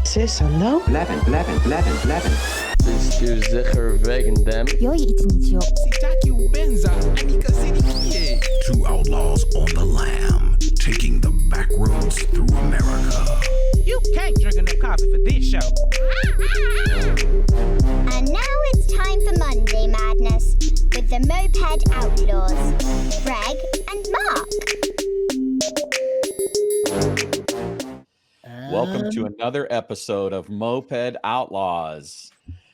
Ze is hallo? Blijven. Bist du sicher wegen dem? Yo iets niet, joh. Sitaki ubenza anikasirikie. Two outlaws on the lam, taking the back roads through America. You can't drink enough coffee for this show. And now it's time for Monday Madness with the Moped Outlaws, Greg and Mark. Welcome to another episode of Moped Outlaws.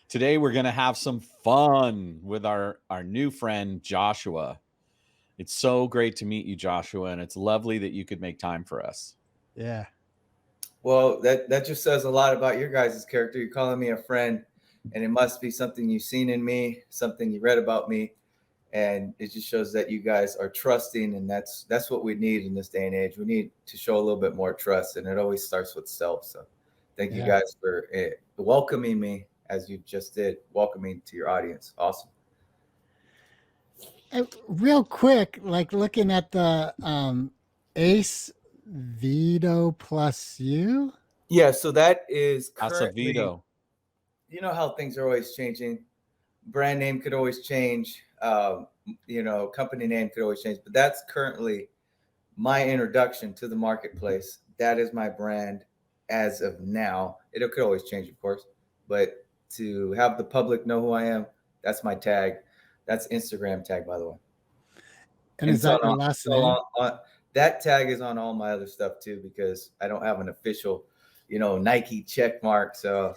Today we're going to have some fun with our new friend, Joshua. It's so great to meet you, Joshua, and it's lovely that you could make time for us. Yeah. Well, that just says a lot about your guys' character. You're calling me a friend, and it must be something you've seen in me, something you read about me, and it just shows that you guys are trusting, and that's what we need in this day and age. We need to show a little bit more trust, and it always starts with self. So thank you guys for welcoming me as you just did, welcoming to your audience. Awesome. Real quick, like looking at the Acevedo plus you. Yeah, so that is currently, Acevedo. You know how things are always changing. Brand name could always change. Company name could always change, but that's currently my introduction to the marketplace. That is my brand as of now. It could always change, of course, but to have the public know who I am, that's my tag. That's Instagram tag, by the way. And is that your last name? That tag is on all my other stuff too, because I don't have an official, Nike check mark. So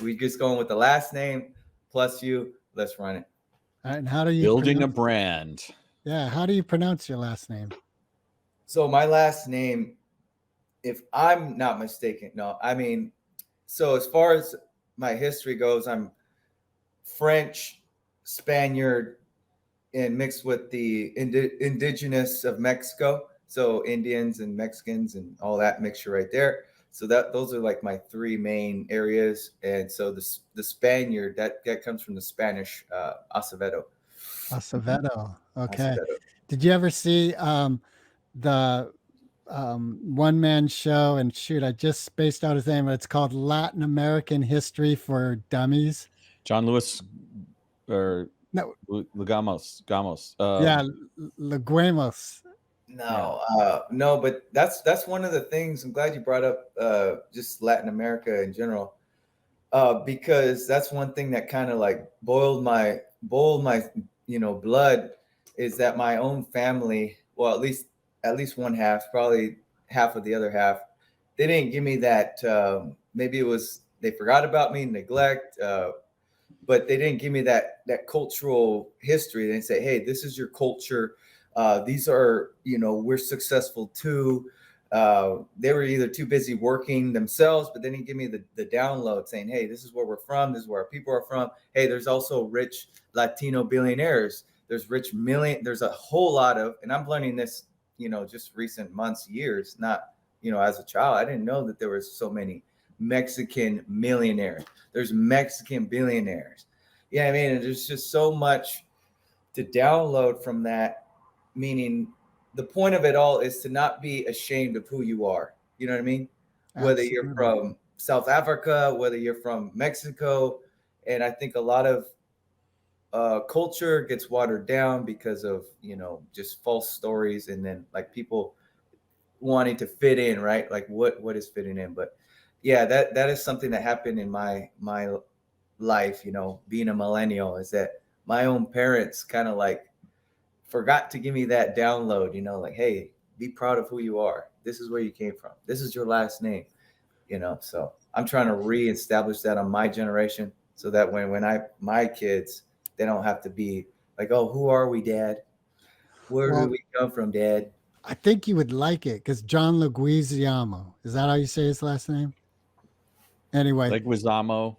we just going with the last name plus you. Let's run it. And how do you building a brand? Yeah, how do you pronounce your last name? So my last name, if I'm not mistaken, so as far as my history goes, I'm French, Spaniard, and mixed with the indigenous of Mexico. So Indians and Mexicans and all that mixture right there. So those are like my three main areas. And so the Spaniard, that comes from the Spanish Acevedo. Acevedo. Okay. Acevedo. Did you ever see the one-man show? And shoot, I just spaced out his name, but it's called Latin American History for Dummies. John Lewis or No. Legamos. Leguemos. No, but that's one of the things. I'm glad you brought up just Latin America in general, because that's one thing that kind of like boiled my blood, is that my own family, well, at least one half, probably half of the other half, they didn't give me that. Maybe it was they forgot about me, neglect, but they didn't give me that cultural history. They didn't say, hey, this is your culture. These are, we're successful too. They were either too busy working themselves, but they didn't give me the download saying, hey, this is where we're from. This is where our people are from. Hey, there's also rich Latino billionaires. There's there's a whole lot of, and I'm learning this, just recent months, years, not, as a child. I didn't know that there was so many Mexican millionaires. There's Mexican billionaires. Yeah, and there's just so much to download from that. Meaning the point of it all is to not be ashamed of who you are. You know what I mean? Absolutely. Whether you're from South Africa, whether you're from Mexico. And I think a lot of culture gets watered down because of, just false stories. And then like people wanting to fit in, right? Like what is fitting in? But yeah, that is something that happened in my life, being a millennial, is that my own parents kind of like forgot to give me that download, like, hey, be proud of who you are. This is where you came from. This is your last name, so I'm trying to reestablish that on my generation, so that when my kids, they don't have to be like, oh, who are we, Dad? Where do we come from, Dad? I think you would like it because John Leguizamo, is that how you say his last name? Anyway. Leguizamo.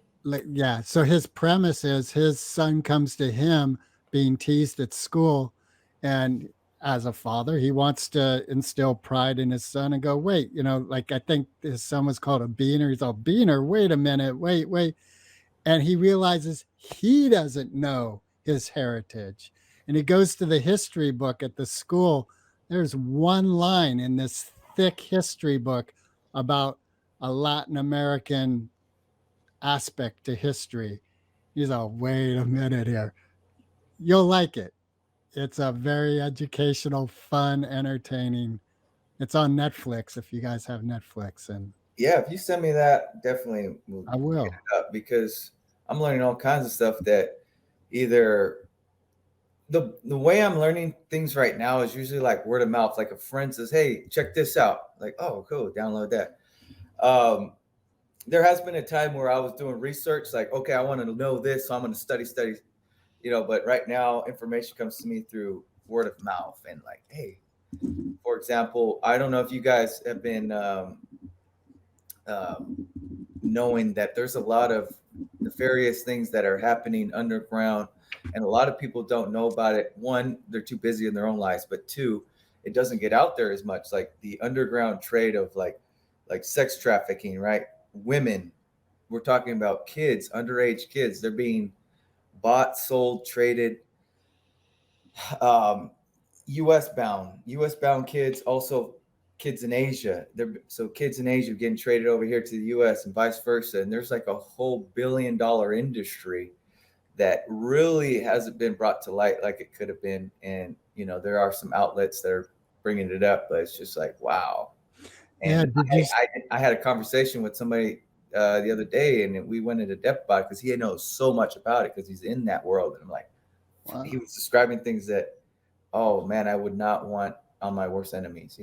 Yeah. So his premise is his son comes to him being teased at school. And as a father, he wants to instill pride in his son and go, wait, I think his son was called a beaner. He's all, beaner, wait a minute, wait. And he realizes he doesn't know his heritage. And he goes to the history book at the school. There's one line in this thick history book about a Latin American aspect to history. He's like, wait a minute here. You'll like it. It's a very educational, fun, entertaining. It's on Netflix if you guys have Netflix, and Yeah, if you send me that, definitely will I will. up, because I'm learning all kinds of stuff that either the way I'm learning things right now is usually like word of mouth. Like a friend says, "Hey, check this out." Like, "Oh, cool, download that." Um, there has been a time where I was doing research, like, okay, I want to know this, so I'm going to study, but right now information comes to me through word of mouth. And like, hey, for example, I don't know if you guys have been knowing that there's a lot of nefarious things that are happening underground, and a lot of people don't know about it. One, they're too busy in their own lives, but two, it doesn't get out there as much. Like the underground trade of like sex trafficking, right? Women, we're talking about kids, underage kids, they're being bought, sold, traded. US bound kids, also kids in Asia. So kids in Asia getting traded over here to the US and vice versa. And there's like a whole $1 billion industry that really hasn't been brought to light like it could have been. And there are some outlets that are bringing it up, but it's just like, wow. And I had a conversation with somebody the other day, and we went into depth about it because he knows so much about it because he's in that world. And I'm like, wow. He was describing things that, oh man, I would not want on my worst enemies,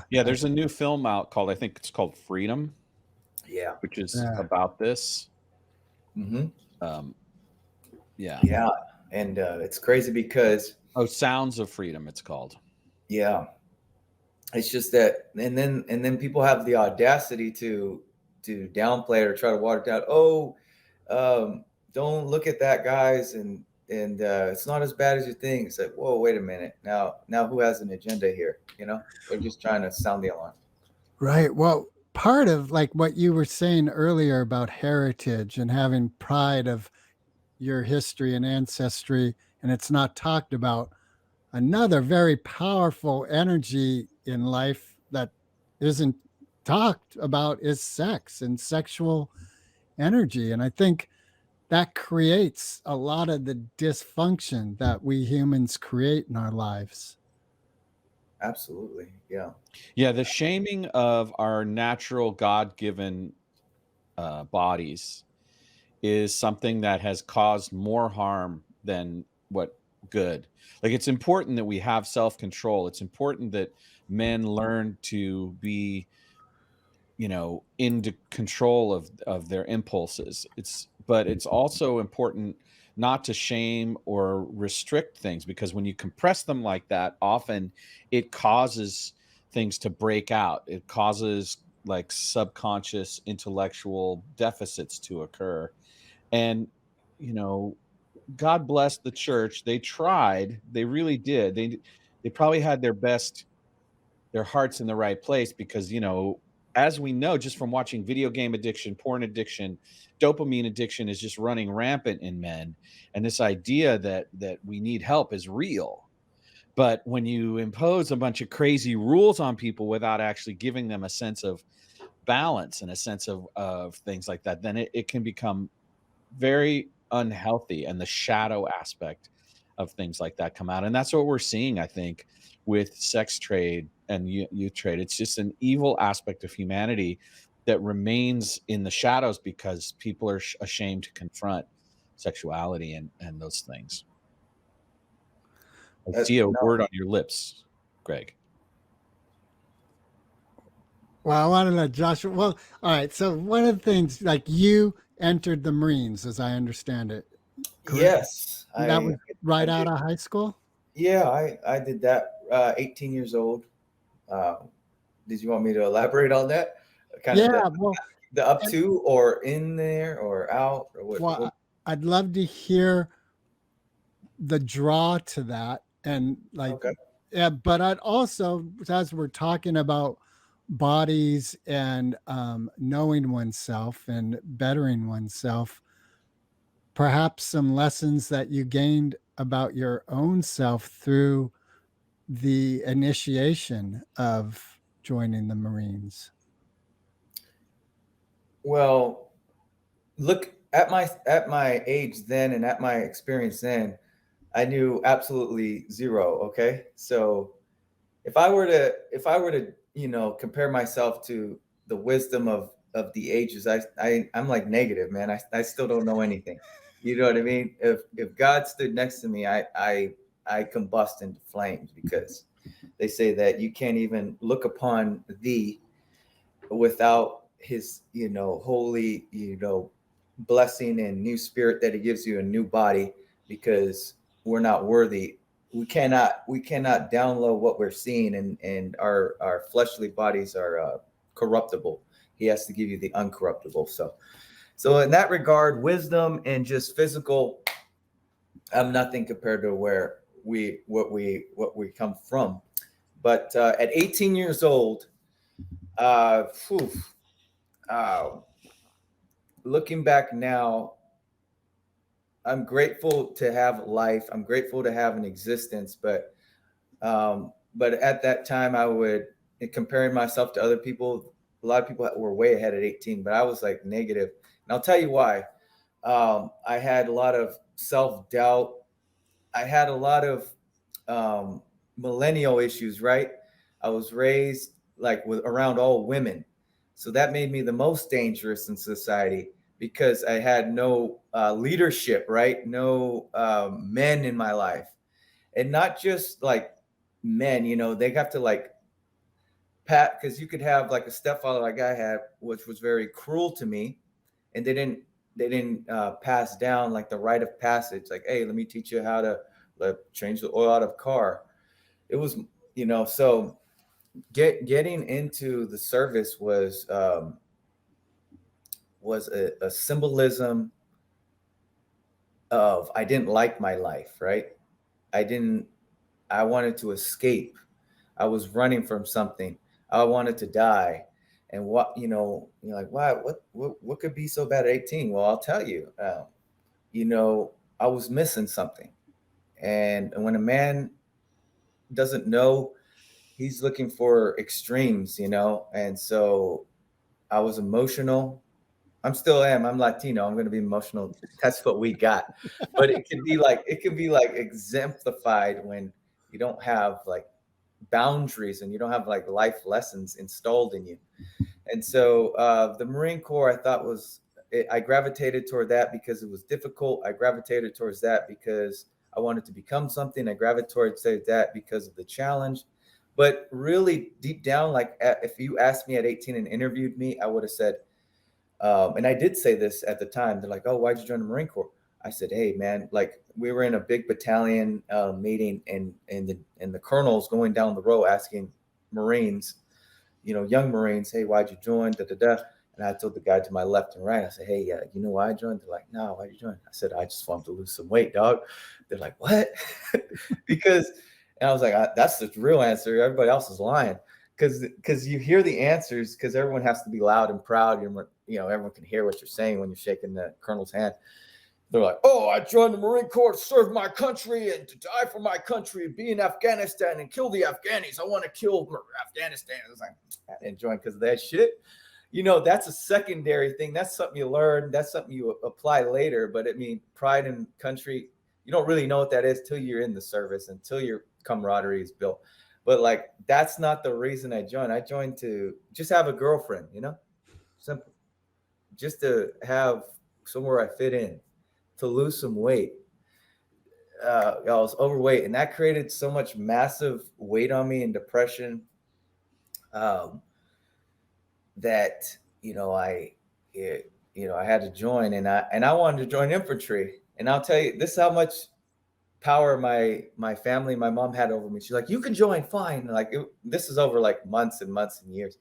Yeah, there's a new film out called, I think it's called Freedom. Yeah. Which is about this. Mm-hmm. Yeah. Yeah. And it's crazy because Sounds of Freedom, it's called. Yeah. It's just that, and then people have the audacity to downplay it or try to water it down. Don't look at that, guys, and it's not as bad as you think. It's like, whoa, wait a minute. Now who has an agenda here? They're just trying to sound the alarm. Right. Well, part of like what you were saying earlier about heritage and having pride of your history and ancestry, and it's not talked about. Another very powerful energy in life that isn't talked about is sex and sexual energy. And I think that creates a lot of the dysfunction that we humans create in our lives. Absolutely. Yeah. Yeah. The shaming of our natural God-given bodies is something that has caused more harm than what good. Like, it's important that we have self-control. It's important that men learn to be, into control of their impulses. But it's also important not to shame or restrict things, because when you compress them like that, often it causes things to break out. It causes like subconscious intellectual deficits to occur. And, God bless the church. They tried. They really did. They probably had their hearts in the right place, because, as we know, just from watching video game addiction, porn addiction, dopamine addiction is just running rampant in men. And this idea that we need help is real. But when you impose a bunch of crazy rules on people without actually giving them a sense of balance and a sense of things like that, then it can become very unhealthy, and the shadow aspect of things like that come out. And that's what we're seeing, I think, with sex trade and youth trade. It's just an evil aspect of humanity that remains in the shadows because people are ashamed to confront sexuality and those things. I see a word on your lips, Greg. Well, I want to know, Joshua. Well, all right. So one of the things, like, you entered the Marines, as I understand it. Correct? Yes. That was right out of high school? Yeah, I did that 18 years old. Did you want me to elaborate on that? The up to, or in there, or out, or what? Well, I'd love to hear the draw to that. And yeah, but I'd also, as we're talking about bodies and knowing oneself and bettering oneself, perhaps some lessons that you gained about your own self through the initiation of joining the Marines. Well, look at my age then and at my experience then, I knew absolutely zero. Okay, so if I were to compare myself to the wisdom of the ages, I'm like negative, man. I still don't know anything. You know what I mean? If God stood next to me, I combust into flames, because they say that you can't even look upon thee without his holy blessing and new spirit that he gives you, a new body, because we're not worthy. We cannot download what we're seeing, and our fleshly bodies are corruptible. He has to give you the uncorruptible. So in that regard, wisdom and just physical, I'm nothing compared to where what we come from. But at 18 years old, whew, uh, looking back now, I'm grateful to have life. I'm grateful to have an existence. But at that time, I would, in comparing myself to other people. A lot of people were way ahead at 18, but I was like negative. And I'll tell you why. I had a lot of self doubt. I had a lot of um, millennial issues, right? I was raised like with around all women. So that made me the most dangerous in society, because I had no leadership, right? No men in my life. And not just like men, they have to like pat, because you could have like a stepfather like I had, which was very cruel to me, and they didn't pass down like the rite of passage, like, hey, let me teach you how to change the oil out of car. It was, so getting into the service was a symbolism of, I didn't like my life, right? I wanted to escape. I was running from something. I wanted to die. And you're like, why? What could be so bad at 18? Well, I'll tell you. I was missing something. And when a man doesn't know, he's looking for extremes, And so I was emotional. I'm still am. I'm Latino. I'm going to be emotional. That's what we got. But it can be like exemplified when you don't have like boundaries and you don't have like life lessons installed in you. And so the Marine Corps, I thought I gravitated toward that because it was difficult. I gravitated towards that because I wanted to become something. I gravitated towards that because of the challenge. But really deep down, like if you asked me at 18 and interviewed me, I would have said, and I did say this at the time. They're like, "Oh, why'd you join the Marine Corps?" I said, "Hey, man, like we were in a big battalion meeting, and the colonel's going down the row asking Marines, young Marines, hey, why'd you join? Da da da." And I told the guy to my left and right, I said, "Hey, you know why I joined?" They're like, "No, why'd you join?" I said, "I just wanted to lose some weight, dog." They're like, "What?" because, and I was like, "That's the real answer. Everybody else is lying." Because you hear the answers, because everyone has to be loud and proud. Everyone can hear what you're saying when you're shaking the colonel's hand. They're like, "Oh, I joined the Marine Corps to serve my country and to die for my country and be in Afghanistan and kill the Afghanis. I want to kill Afghanistan." I was like, I didn't join because of that shit. That's a secondary thing. That's something you learn. That's something you apply later. But I mean, pride in country, you don't really know what that is till you're in the service, until your camaraderie is built. But like, that's not the reason I joined. I joined to just have a girlfriend, simple, just to have somewhere I fit in, to lose some weight. I was overweight, and that created so much massive weight on me and depression, that I had to join, and I wanted to join infantry. And I'll tell you, this is how much power my family, my mom had over me. She's like, "You can join, fine." Like this is over like months and months and years.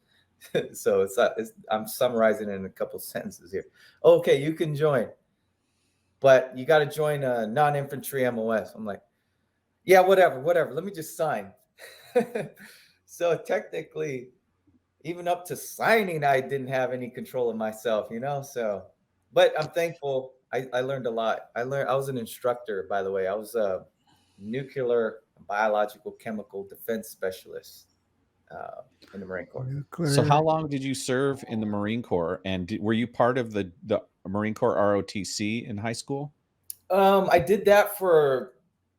So I'm summarizing it in a couple sentences here. Okay, you can join, but you got to join a non-infantry MOS. I'm like, yeah, whatever. Let me just sign. So technically, even up to signing, I didn't have any control of myself, So, but I'm thankful. I learned a lot. I was an instructor, by the way. I was a nuclear, biological, chemical defense specialist. in the Marine Corps. Nuclear. So how long did you serve in the Marine Corps? And were you part of the Marine Corps ROTC in high school? I did that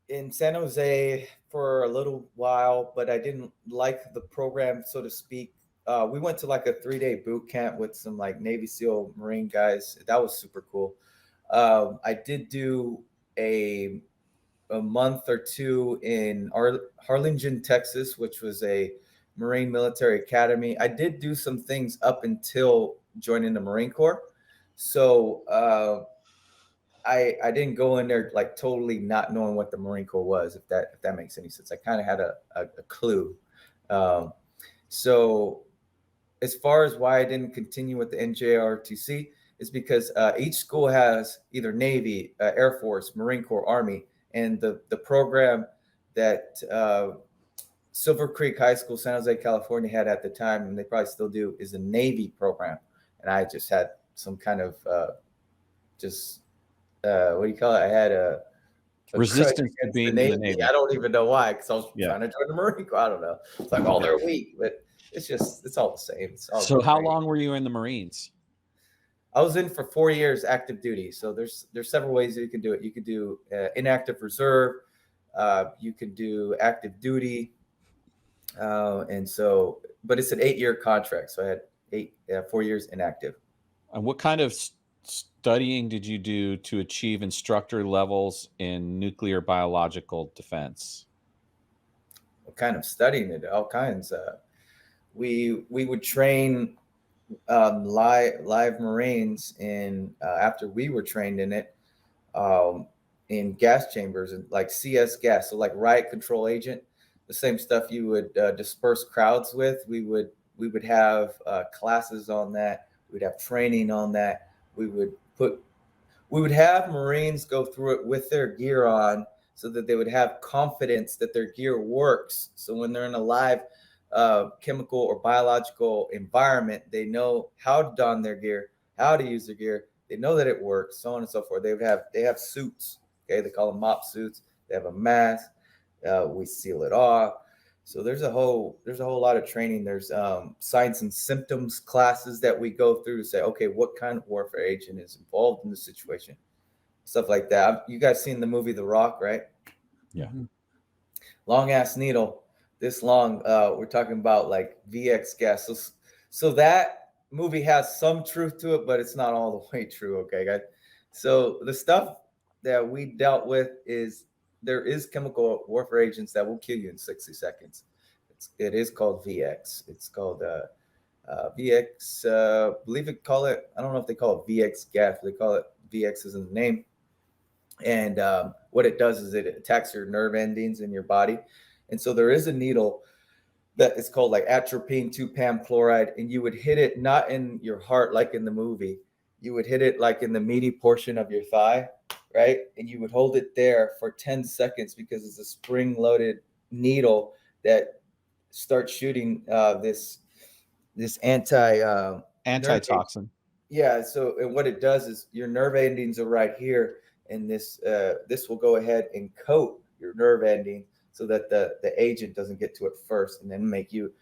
in San Jose for a little while, but I didn't like the program, so to speak. We went to like a 3-day boot camp with some like Navy SEAL Marine guys. That was super cool. I did do a month or two in Harlingen, Texas, which was a Marine Military Academy. I did do some things up until joining the Marine Corps. So I didn't go in there like totally not knowing what the Marine Corps was, if that makes any sense. I kind of had a clue. So as far as why I didn't continue with the NJRTC is because each school has either Navy, Air Force, Marine Corps, Army, and the program that Silver Creek High School, San Jose, California had at the time, and they probably still do, is a Navy program. And I just had some kind of what do you call it? I had a Resistance to being in the Navy. I don't even know why, because I was trying to join the Marine Corps. I don't know. It's like, oh, they're weak, but it's all the same. So how long were you in the Marines? I was in for 4 years active duty. So there's several ways that you can do it. You could do inactive reserve. You could do active duty. But it's an 8-year contract. So I had 4 years inactive. And what kind of studying did you do to achieve instructor levels in nuclear biological defense? What kind of studying it? All kinds. We would train live Marines in after we were trained in it in gas chambers and like CS gas, so like riot control agent, the same stuff you would disperse crowds with. We would have classes on that. We'd have training on that. We would have Marines go through it with their gear on so that they would have confidence that their gear works. So when they're in a live chemical or biological environment, they know how to don their gear, how to use their gear. They know that it works, so on and so forth. They have suits. Okay, they call them mop suits. They have a mask. We seal it off. So there's a whole lot of training. There's signs and symptoms classes that we go through to say, okay, what kind of warfare agent is involved in the situation, stuff like that. You guys seen the movie The Rock, right? Yeah. Long ass needle. This long, we're talking about like VX gas. So that movie has some truth to it, but it's not all the way true. Okay, guys. So the stuff that we dealt with is there is chemical warfare agents that will kill you in 60 seconds. It is called VX. It's called VX. Believe it. Call it. I don't know if they call it VX gas. They call it VX as in the name. And what it does is it attacks your nerve endings in your body. And so there is a needle that is called like atropine 2-PAM chloride, and you would hit it not in your heart like in the movie. You would hit it like in the meaty portion of your thigh, right? And you would hold it there for 10 seconds because it's a spring-loaded needle that starts shooting this antitoxin. Yeah. So and what it does is your nerve endings are right here, and this will go ahead and coat your nerve ending so that the agent doesn't get to it first, and then make you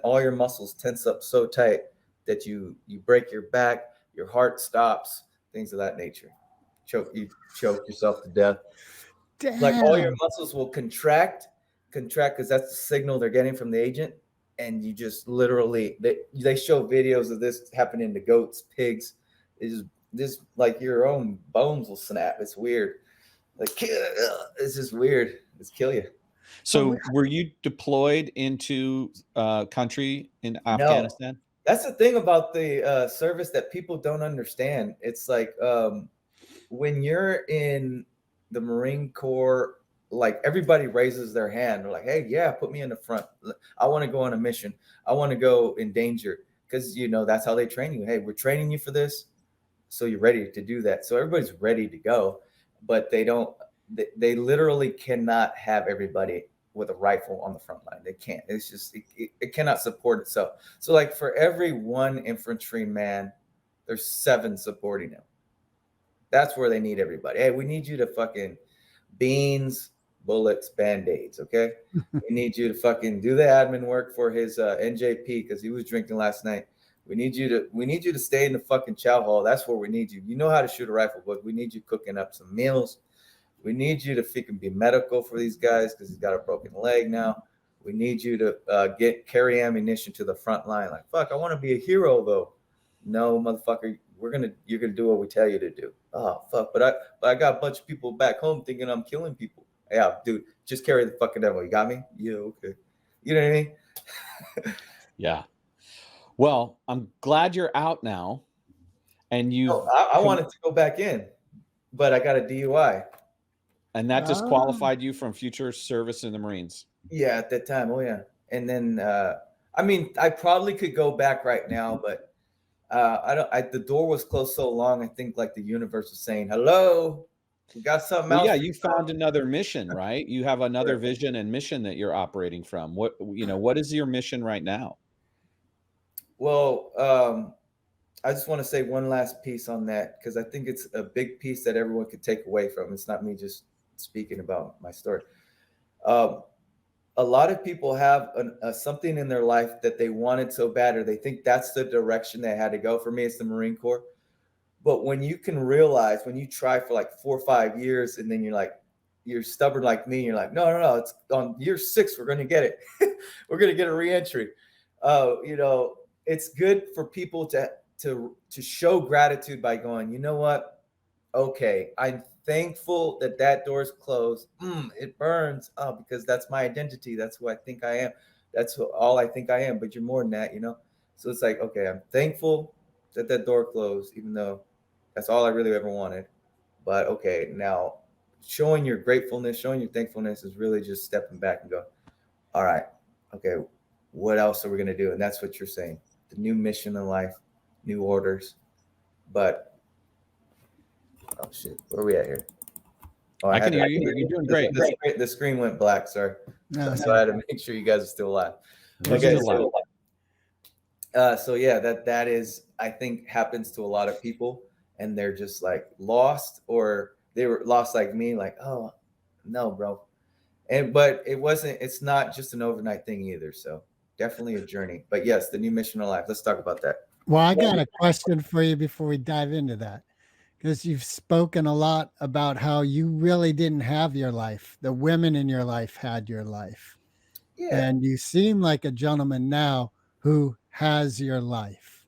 all your muscles tense up so tight that you break your back, your heart stops, things of that nature. You choke yourself to death. Damn. Like all your muscles will contract because that's the signal they're getting from the agent. And you just literally, they show videos of this happening to goats, pigs. It's just like your own bones will snap. It's weird. Like it's just weird. It's kill you. So were you deployed into country in Afghanistan? No. That's the thing about the service that people don't understand. It's like when you're in the Marine Corps, like everybody raises their hand. They're like, hey, yeah, put me in the front. I want to go on a mission. I want to go in danger because, that's how they train you. Hey, we're training you for this. So you're ready to do that. So everybody's ready to go, but they literally cannot have everybody with a rifle on the front line. They can't. It's just, it cannot support itself. So like for every one infantryman, there's 7 supporting him. That's where they need everybody. Hey, we need you to fucking beans, bullets, band-aids. Okay. We need you to fucking do the admin work for his NJP because he was drinking last night. We need you to stay in the fucking chow hall. That's where we need you. You know how to shoot a rifle, but we need you cooking up some meals. We need you to freaking be medical for these guys because he's got a broken leg now. We need you to carry ammunition to the front line. Like, fuck, I want to be a hero though. No, motherfucker, you're gonna do what we tell you to do. Oh fuck, but I got a bunch of people back home thinking I'm killing people. Yeah, dude, just carry the fucking devil. You got me? Yeah, okay. You know what I mean? Yeah. Well, I'm glad you're out now, and I wanted to go back in, but I got a DUI. And that disqualified you from future service in the Marines. Yeah, at that time. Oh yeah. And then I mean, I probably could go back right now, but the door was closed so long. I think like the universe was saying, "Hello, we got something else." Yeah, you found another mission, right? You have another vision and mission that you're operating from. What is your mission right now? Well, I just want to say one last piece on that because I think it's a big piece that everyone could take away from. It's not me just speaking about my story. A lot of people have something in their life that they wanted so bad, or they think that's the direction they had to go. For me, it's the Marine Corps. But when you can realize, when you try for like 4 or 5 years, and then you're stubborn like me, you're like, no, it's on year 6, we're going to get it. We're going to get a reentry. It's good for people to show gratitude by going, you know what? Okay, I'm thankful that door is closed. It burns. Oh, because that's my identity. That's who I think I am. That's all I think I am. But you're more than that, So it's like, okay, I'm thankful that door closed, even though that's all I really ever wanted. But okay, now showing your gratefulness, showing your thankfulness is really just stepping back and go, all right, okay, what else are we gonna do? And that's what you're saying. The new mission in life, new orders. But oh shit, where are we at here? Oh, I can hear you. You're doing great. The screen went black, sorry. No, So I had to make sure you guys are still alive. Okay, so yeah, that is, I think, happens to a lot of people, and they're just like lost, or they were lost like me, like, oh no, bro. But it's not just an overnight thing either. So definitely a journey. But yes, the new mission of life. Let's talk about that. Well, I got a question for you before we dive into that, because you've spoken a lot about how you really didn't have your life. The women in your life had your life. Yeah. And you seem like a gentleman now who has your life.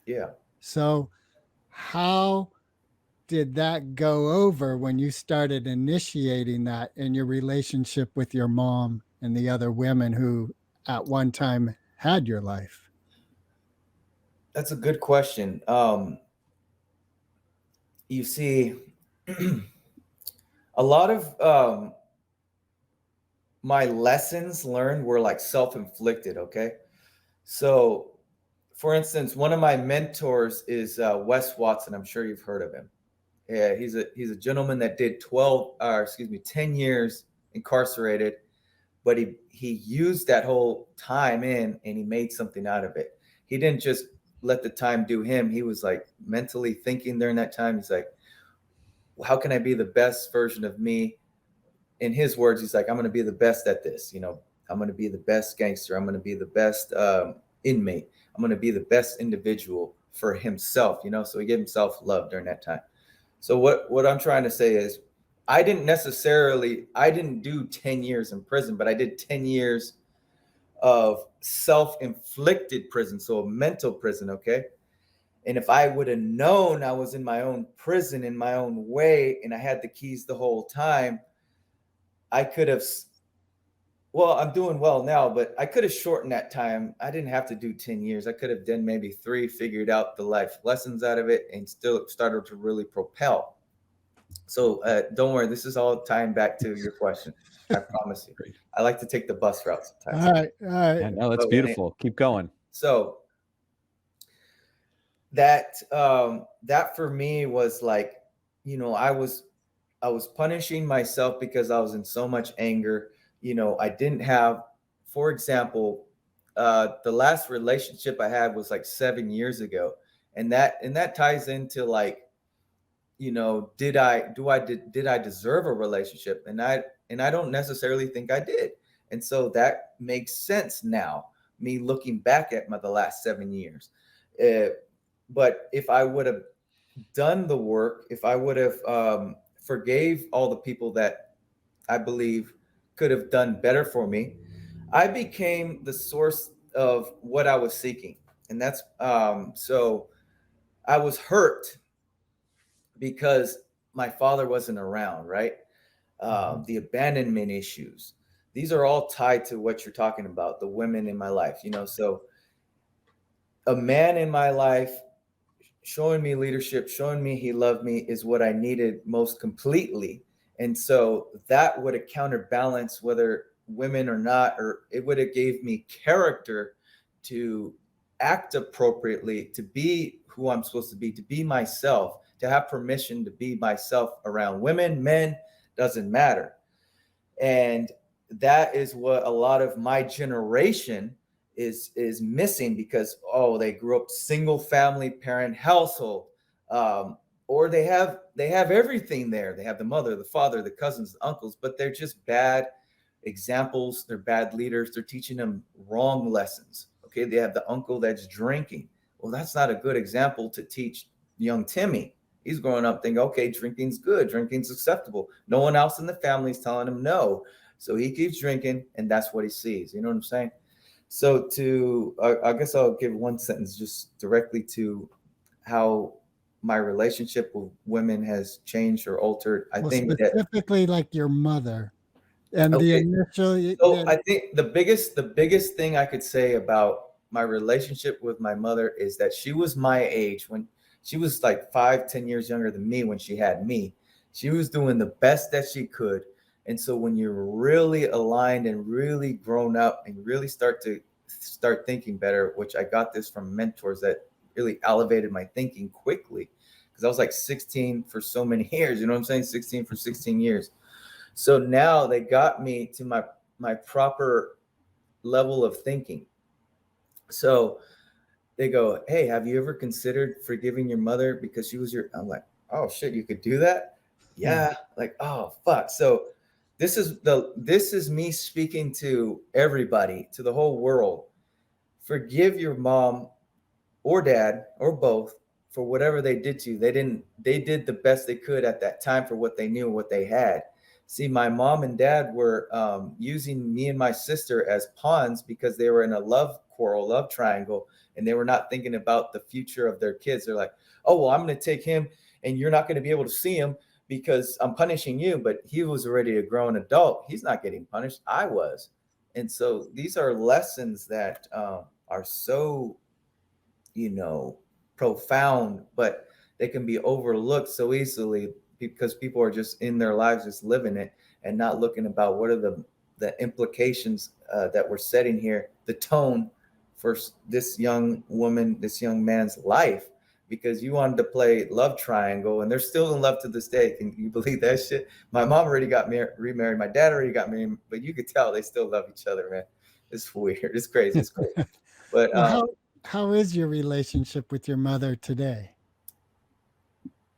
Yeah. So how did that go over when you started initiating that in your relationship with your mom and the other women who at one time had your life? That's a good question. You see, a lot of my lessons learned were like self-inflicted. Okay. So for instance, one of my mentors is Wes Watson. I'm sure you've heard of him. Yeah, he's a gentleman that did 10 years incarcerated, but he used that whole time in and he made something out of it. He didn't just let the time do him. He was like mentally thinking during that time. He's like, how can I be the best version of me? In his words, he's like, I'm going to be the best at this. I'm going to be the best gangster. I'm going to be the best inmate. I'm going to be the best individual for himself, So he gave himself love during that time. So what I'm trying to say is I didn't do 10 years in prison, but I did 10 years of self-inflicted prison. So a mental prison. Okay. And if I would have known I was in my own prison in my own way, and I had the keys the whole time, I could have, I'm doing well now, but I could have shortened that time. I didn't have to do 10 years. I could have done maybe 3, figured out the life lessons out of it, and still started to really propel. So don't worry, this is all tying back to your question. I promise you. I like to take the bus route sometimes. All right. Yeah, no, that's beautiful. Keep going. So that for me was like, I was punishing myself because I was in so much anger. I didn't have, for example, the last relationship I had was like 7 years ago. And that ties into like, did I deserve a relationship? And And I don't necessarily think I did. And so that makes sense now, me looking back at the last 7 years. But if I would have done the work, if I would have forgave all the people that I believe could have done better for me, I became the source of what I was seeking. And that's so I was hurt because my father wasn't around, right? The abandonment issues. These are all tied to what you're talking about, the women in my life, So a man in my life showing me leadership, showing me he loved me is what I needed most completely. And so that would have counterbalanced whether women or not, or it would have gave me character to act appropriately, to be who I'm supposed to be myself, to have permission to be myself around women, men, doesn't matter. And that is what a lot of my generation is missing, because they grew up single family parent household, or they have everything there. They have the mother, the father, the cousins, the uncles, but they're just bad examples. They're bad leaders. They're teaching them wrong lessons. Okay, they have the uncle that's drinking. Well, that's not a good example to teach young Timmy. He's growing up thinking, okay, drinking's good, drinking's acceptable. No one else in the family is telling him no. So he keeps drinking, and that's what he sees. You know what I'm saying? So I guess I'll give one sentence just directly to how my relationship with women has changed or altered. I think specifically like your mother and the Okay. initial. So I think the biggest thing I could say about my relationship with my mother is that she was my age when she was like 5-10 years younger than me when she had me. She was doing the best that she could. And so when you're really aligned and really grown up and really start thinking better, which I got this from mentors that really elevated my thinking quickly, because I was like 16 for so many years, you know what I'm saying? 16 for 16 years. So now they got me to my proper level of thinking. So they go, hey, have you ever considered forgiving your mother because she was I'm like, oh shit, you could do that? Yeah. Like, oh fuck. So this is me speaking to everybody, to the whole world. Forgive your mom or dad or both for whatever they did to you. They did the best they could at that time for what they knew and what they had. See, my mom and dad were using me and my sister as pawns because they were in a love triangle, and they were not thinking about the future of their kids. They're like, oh, well, I'm going to take him and you're not going to be able to see him because I'm punishing you. But he was already a grown adult. He's not getting punished. I was. And so these are lessons that are so, profound, but they can be overlooked so easily because people are just in their lives, just living it and not looking about what are the implications that we're setting here, the tone for this young woman, this young man's life, because you wanted to play love triangle and they're still in love to this day. Can you believe that shit? My mom already got remarried. My dad already got married, but you could tell they still love each other, man. It's weird. It's crazy. It's crazy. But how is your relationship with your mother today?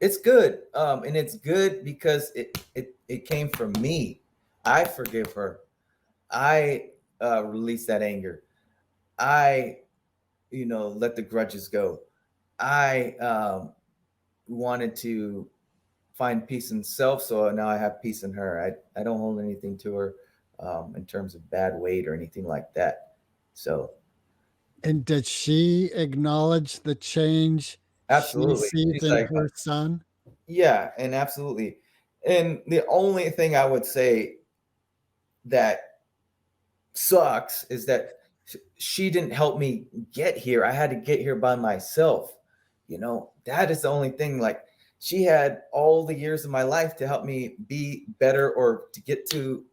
it's good. And it's good because it came from me. I forgive her. I release that anger. I, let the grudges go. I wanted to find peace in self, so now I have peace in her. I don't hold anything to her in terms of bad weight or anything like that. So. And did she acknowledge the change Absolutely. she sees She's in like, her son? yeah, and absolutely. And the only thing I would say that sucks is that she didn't help me get here. I had to get here by myself. That is the only thing. Like, she had all the years of my life to help me be better or to get to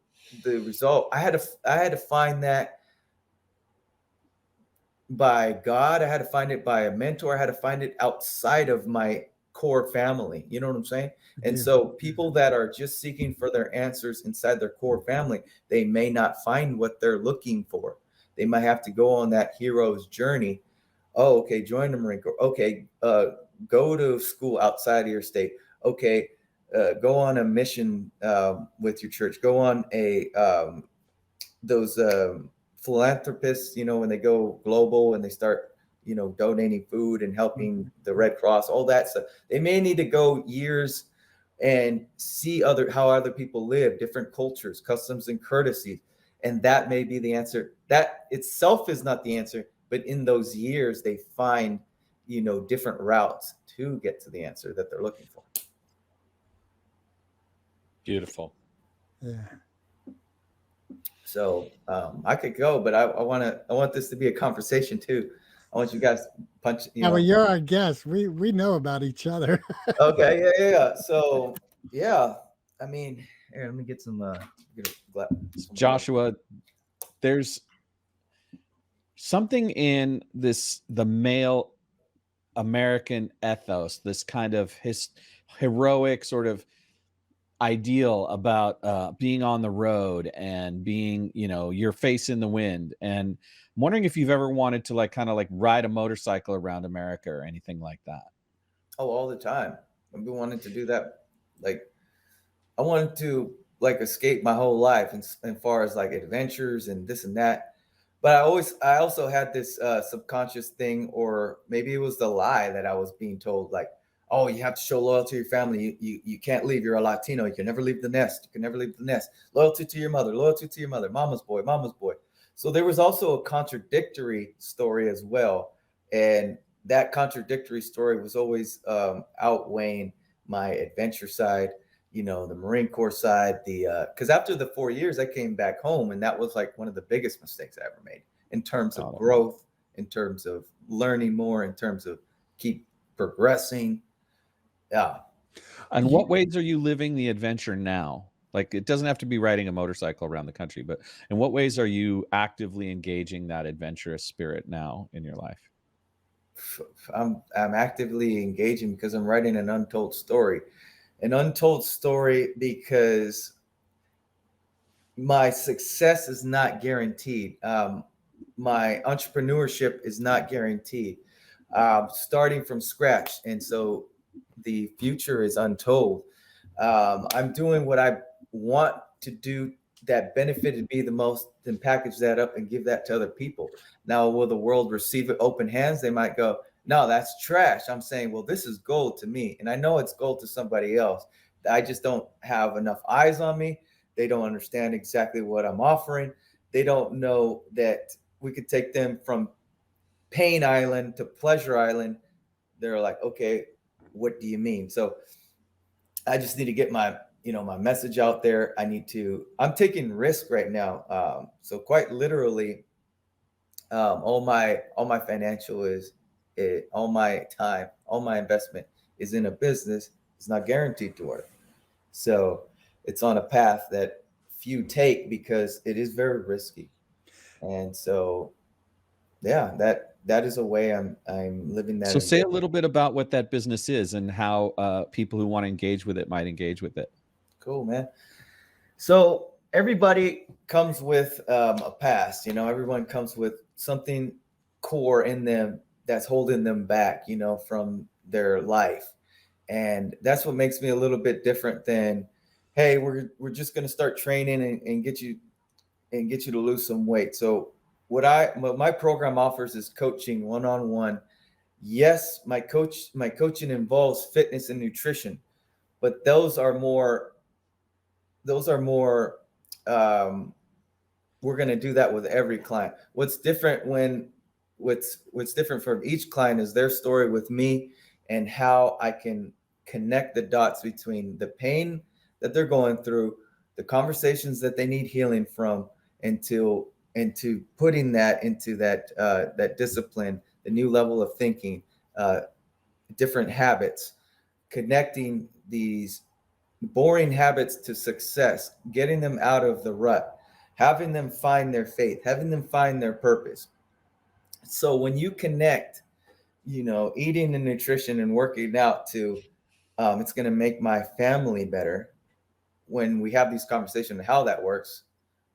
the result. I had to find that by God. I had to find it by a mentor. I had to find it outside of my core family. You know what I'm saying? And so people that are just seeking for their answers inside their core family, they may not find what they're looking for. They might have to go on that hero's journey. Oh, okay, join the Marine Corps. Okay, go to school outside of your state. Okay, go on a mission with your church. Go on those philanthropists, when they go global and they start, donating food and helping the Red Cross, all that stuff. They may need to go years and see how other people live, different cultures, customs, and courtesies. And that may be the answer. That itself is not the answer, but in those years, they find, different routes to get to the answer that they're looking for. Beautiful. Yeah. So I could go, but I want this to be a conversation too. I want you guys to punch. Yeah, well, you're our guest. We know about each other. Okay, yeah. So yeah, I mean, here, let me get some. Joshua, there's something in the male American ethos, this kind of heroic sort of ideal about being on the road and being, your face in the wind. And I'm wondering if you've ever wanted to kind of ride a motorcycle around America or anything like that. Oh, all the time. I've been wanting to do that. I wanted to escape my whole life as far as adventures and this and that. But I also had this subconscious thing, or maybe it was the lie that I was being told, oh, you have to show loyalty to your family. You can't leave. You're a Latino. You can never leave the nest. You can never leave the nest. Loyalty to your mother. Loyalty to your mother. Mama's boy. Mama's boy. So there was also a contradictory story as well. And that contradictory story was always outweighing my adventure side, the Marine Corps side, because after the 4 years, I came back home, and that was one of the biggest mistakes I ever made in terms of growth, in terms of learning more, in terms of keep progressing. Yeah. And what ways are you living the adventure now? It doesn't have to be riding a motorcycle around the country, but in what ways are you actively engaging that adventurous spirit now in your life? I'm actively engaging because I'm writing an untold story. An untold story because my success is not guaranteed. My entrepreneurship is not guaranteed. Starting from scratch. And so the future is untold. I'm doing what I want to do that benefited me the most, then package that up and give that to other people. Now, will the world receive it open hands? They might go, no, that's trash. I'm saying, well, this is gold to me. And I know it's gold to somebody else. I just don't have enough eyes on me. They don't understand exactly what I'm offering. They don't know that we could take them from Pain Island to Pleasure Island. They're like, okay, what do you mean? So I just need to get my message out there. I'm taking risk right now. So quite literally, all my financial all my time, all my investment is in a business. It's not guaranteed to work. So it's on a path that few take because it is very risky. And so, yeah, that is a way I'm living that. So say a little bit about what that business is and how people who want to engage with it might engage with it. Cool, man. So everybody comes with a past, everyone comes with something core in them that's holding them back, from their life. And that's what makes me a little bit different than, hey, we're just going to start training and get you to lose some weight. So what my program offers is coaching one-on-one. Yes, my coaching involves fitness and nutrition, but those are more we're going to do that with every client. What's different from each client is their story with me and how I can connect the dots between the pain that they're going through, the conversations that they need healing from, into putting that into that discipline, the new level of thinking, different habits, connecting these boring habits to success, getting them out of the rut, having them find their faith, having them find their purpose. So when you connect, eating and nutrition and working out to, it's going to make my family better. When we have these conversations, how that works,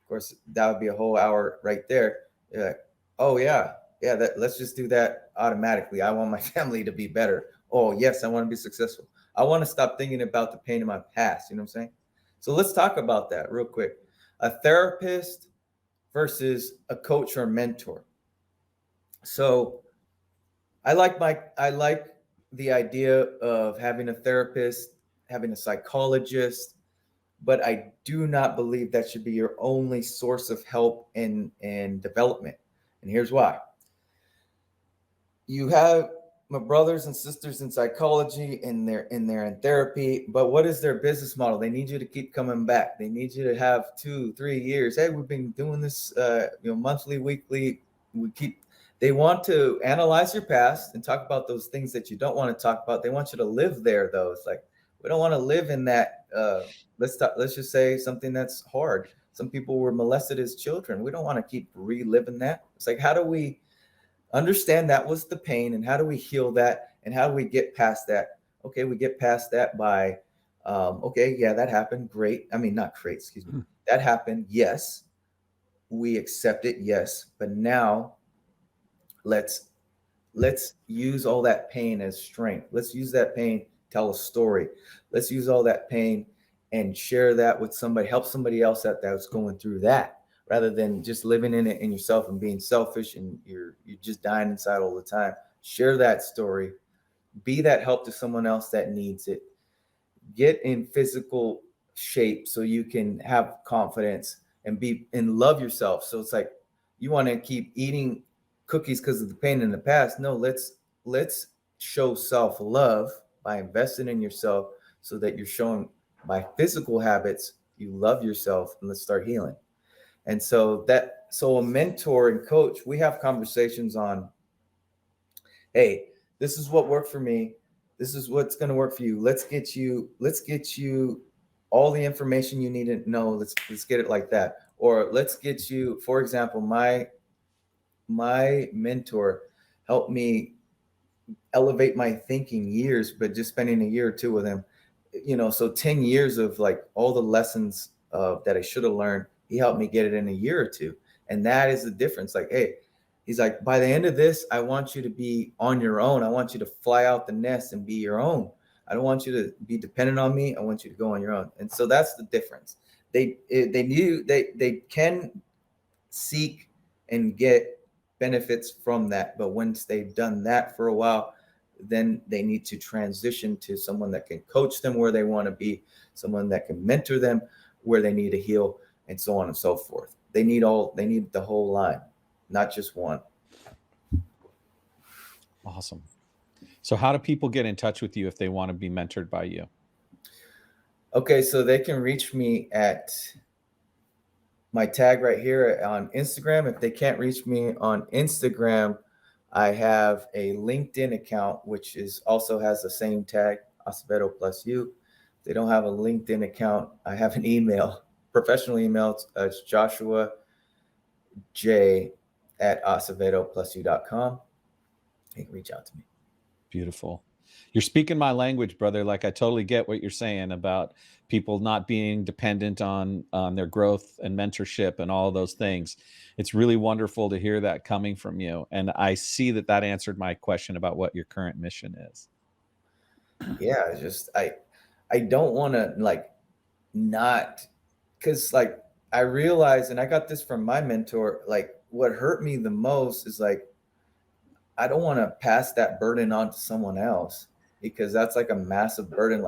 of course, that would be a whole hour right there. You're like, oh yeah, let's just do that automatically. I want my family to be better. Oh yes, I want to be successful. I want to stop thinking about the pain in my past. You know what I'm saying? So let's talk about that real quick. A therapist versus a coach or a mentor. So I like the idea of having a therapist, having a psychologist, but I do not believe that should be your only source of help and development. And here's why. You have my brothers and sisters in psychology, and they're in therapy, but what is their business model? They need you to keep coming back. They need you to have 2-3 years. Hey, we've been doing this monthly, weekly. They want to analyze your past and talk about those things that you don't want to talk about. They want you to live there, though. It's like, we don't want to live in that. Let's just say something that's hard. Some people were molested as children. We don't want to keep reliving that. It's like, how do we understand that was the pain, and how do we heal that, and how do we get past that? Okay, we get past that by, okay, yeah, that happened. Great. I mean, not great, excuse me. That happened. Yes. We accept it. Yes. But now let's use all that pain as strength. Let's use that pain, tell a story. Let's use all that pain and share that with somebody, help somebody else that's going through that, rather than just living in it in yourself and being selfish and you're just dying inside all the time. Share that story. Be that help to someone else that needs it. Get in physical shape so you can have confidence and love yourself. So it's like, you want to keep eating cookies because of the pain in the past. No, let's show self-love by investing in yourself, so that you're showing by physical habits you love yourself, and let's start healing. And so a mentor and coach, we have conversations on, hey, this is what worked for me. This is what's going to work for you. Let's get you all the information you need to know. Let's get it like that. Or let's get you, for example, my mentor helped me elevate my thinking years, but just spending a year or two with him, so 10 years of like all the lessons that I should have learned, he helped me get it in a year or two. And that is the difference. Like, hey, he's like, by the end of this, I want you to be on your own. I want you to fly out the nest and be your own. I don't want you to be dependent on me. I want you to go on your own. And so that's the difference. They can seek and get benefits from that. But once they've done that for a while, then they need to transition to someone that can coach them where they want to be, someone that can mentor them where they need to heal, and so on and so forth. They need the whole line, not just one. Awesome. So how do people get in touch with you if they want to be mentored by you? Okay, so they can reach me at my tag right here on Instagram. If they can't reach me on Instagram, I have a LinkedIn account, which also has the same tag, Acevedo plus you. If they don't have a LinkedIn account, I have an email, professional email. It's Joshua J@AcevedoPlusYou.com. You can reach out to me. Beautiful. You're speaking my language, brother. Like, I totally get what you're saying about people not being dependent on their growth and mentorship and all of those things. It's really wonderful to hear that coming from you. And I see that answered my question about what your current mission is. Yeah, I don't want to because I realized, and I got this from my mentor, like what hurt me the most is like, I don't want to pass that burden on to someone else, because that's like a massive burden.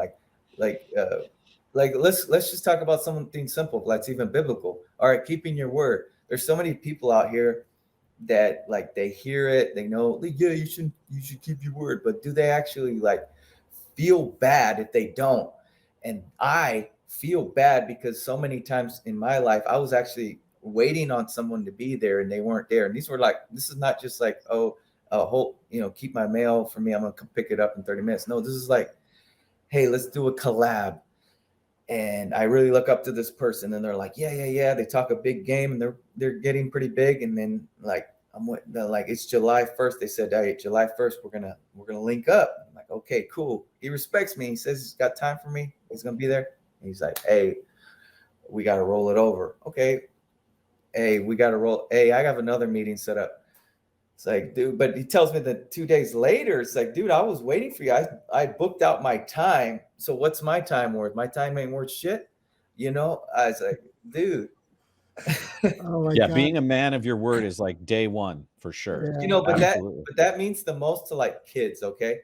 Let's just talk about something simple. That's even biblical. All right, keeping your word. There's so many people out here that they hear it, they know, yeah, you should keep your word, but do they actually feel bad if they don't? And I feel bad because so many times in my life I was actually waiting on someone to be there and they weren't there. And this is not just keep my mail for me, I'm gonna come pick it up in 30 minutes. No, this is hey, let's do a collab. And I really look up to this person, and they're like, yeah. They talk a big game, and they're getting pretty big. And then it's July 1st. They said, hey, July 1st, we're gonna link up. I'm like, okay, cool. He respects me. He says he's got time for me. He's gonna be there. And he's like, hey, we gotta roll it over. Okay. Hey, we gotta roll. Hey, I have another meeting set up. It's like, dude, but he tells me that 2 days later, it's like, dude, I was waiting for you. I booked out my time. So what's my time worth? My time ain't worth shit. You know, I was like, dude. Oh my Yeah, God. being a man of your word is like day one for sure. Yeah. You know, but Absolutely. that means the most to like kids, okay?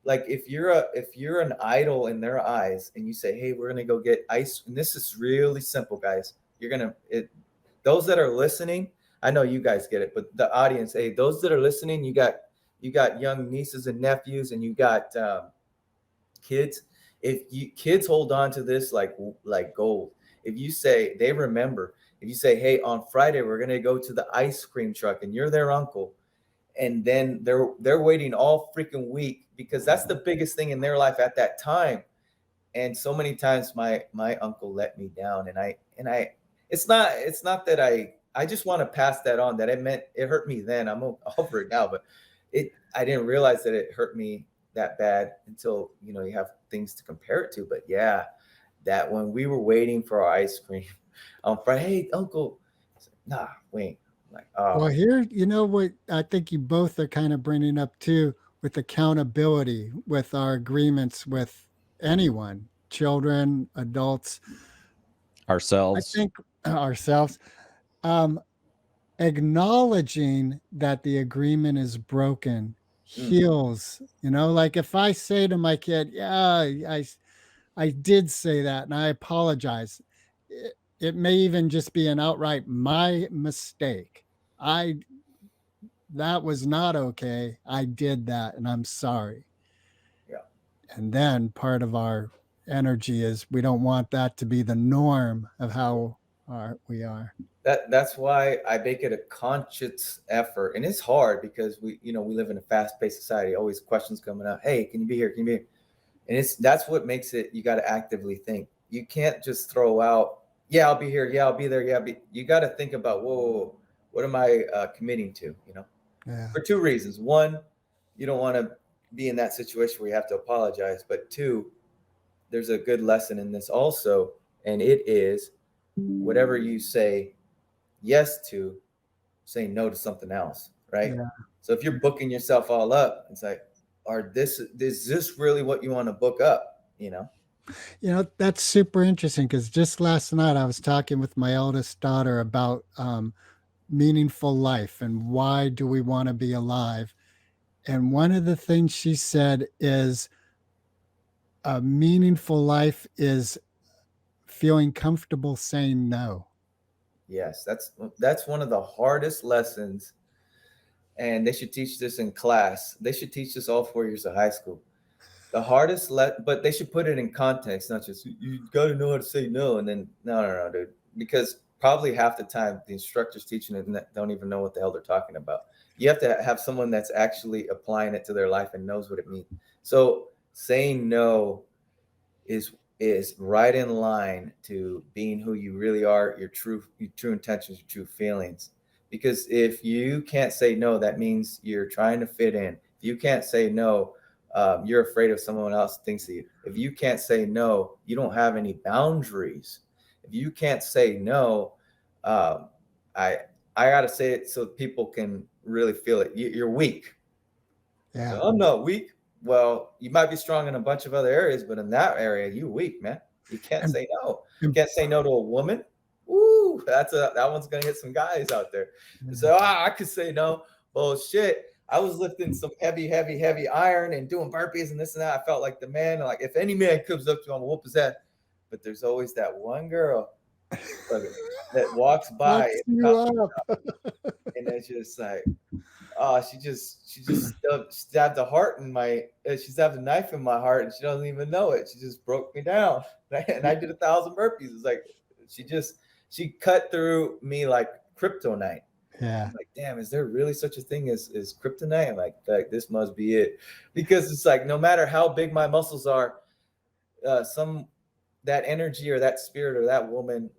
Like if you're an idol in their eyes and you say, hey, we're gonna go get ice, and this is really simple, guys. Those that are listening, I know you guys get it, but the audience, hey, those that are listening, you got young nieces and nephews, and you got kids. Kids hold on to this like gold. If you say they remember, if you say, hey, on Friday we're gonna go to the ice cream truck, and you're their uncle, and then they're waiting all freaking week because that's the biggest thing in their life at that time. And so many times my uncle let me down, and I it's not that I just want to pass that on, that it hurt me then. I'm over it now, but I didn't realize that it hurt me that bad until, you know, you have things to compare it to. But yeah, that when we were waiting for our ice cream on Friday, hey, uncle, nah, wait. Like, oh, Well, here, you know what I think you both are kind of bringing up too, with accountability, with our agreements with anyone, children, adults. I Ourselves. think ourselves, um, acknowledging that the agreement is broken heals. You know, like if I say to my kid, yeah, I did say that and I apologize. It may even just be an outright my mistake. That was not okay. I did that and I'm sorry. yeah. And then part of our energy is we don't want that to be the norm of how we are. That's why I make it a conscious effort, and it's hard because we live in a fast-paced society. Always questions coming up. Hey, can you be here? Can you be here? And that's what makes it. You got to actively think. You can't just throw out, yeah, I'll be here. Yeah, I'll be there. Yeah, you got to think about, whoa, what am I committing to? You know, Yeah. for two reasons. One, you don't want to be in that situation where you have to apologize. But two, there's a good lesson in this also, and it is whatever you say yes to, say no to something else, right? Yeah. So if you're booking yourself all up, it's like, is this really what you want to book up? You know? You know, that's super interesting because just last night I was talking with my eldest daughter about meaningful life and why do we want to be alive. And one of the things she said is a meaningful life is feeling comfortable saying no. Yes, that's one of the hardest lessons, and they should teach this in class. They should teach this all 4 years of high school. The hardest but they should put it in context, not just you got to know how to say no, and then no, dude, because probably half the time the instructors teaching it don't even know what the hell they're talking about. You have to have someone that's actually applying it to their life and knows what it means. So saying no is right in line to being who you really are, your true intentions, your true feelings. Because if you can't say no, that means you're trying to fit in. If you can't say no, you're afraid of someone else thinks of you. If you can't say no, you don't have any boundaries. If you can't say no, I gotta say it so people can really feel it. You're weak. Yeah. I'm not weak. Well, you might be strong in a bunch of other areas, but in that area, you weak, man. You can't say no. You can't say no to a woman. Ooh, that one's gonna hit some guys out there. So I could say no. Well, shit. I was lifting some heavy iron and doing burpees and this and that. I felt like the man. Like if any man comes up to him, I'm gonna whoop his ass. But there's always that one girl that walks by and it's just like, oh, she just stabbed a heart in she stabbed a knife in my heart and she doesn't even know it. She just broke me down. And I did 1,000 burpees. It's like she cut through me like kryptonite. Yeah. I'm like, damn, is there really such a thing as kryptonite? I'm like, this must be it. Because it's like no matter how big my muscles are, that energy or that spirit or that woman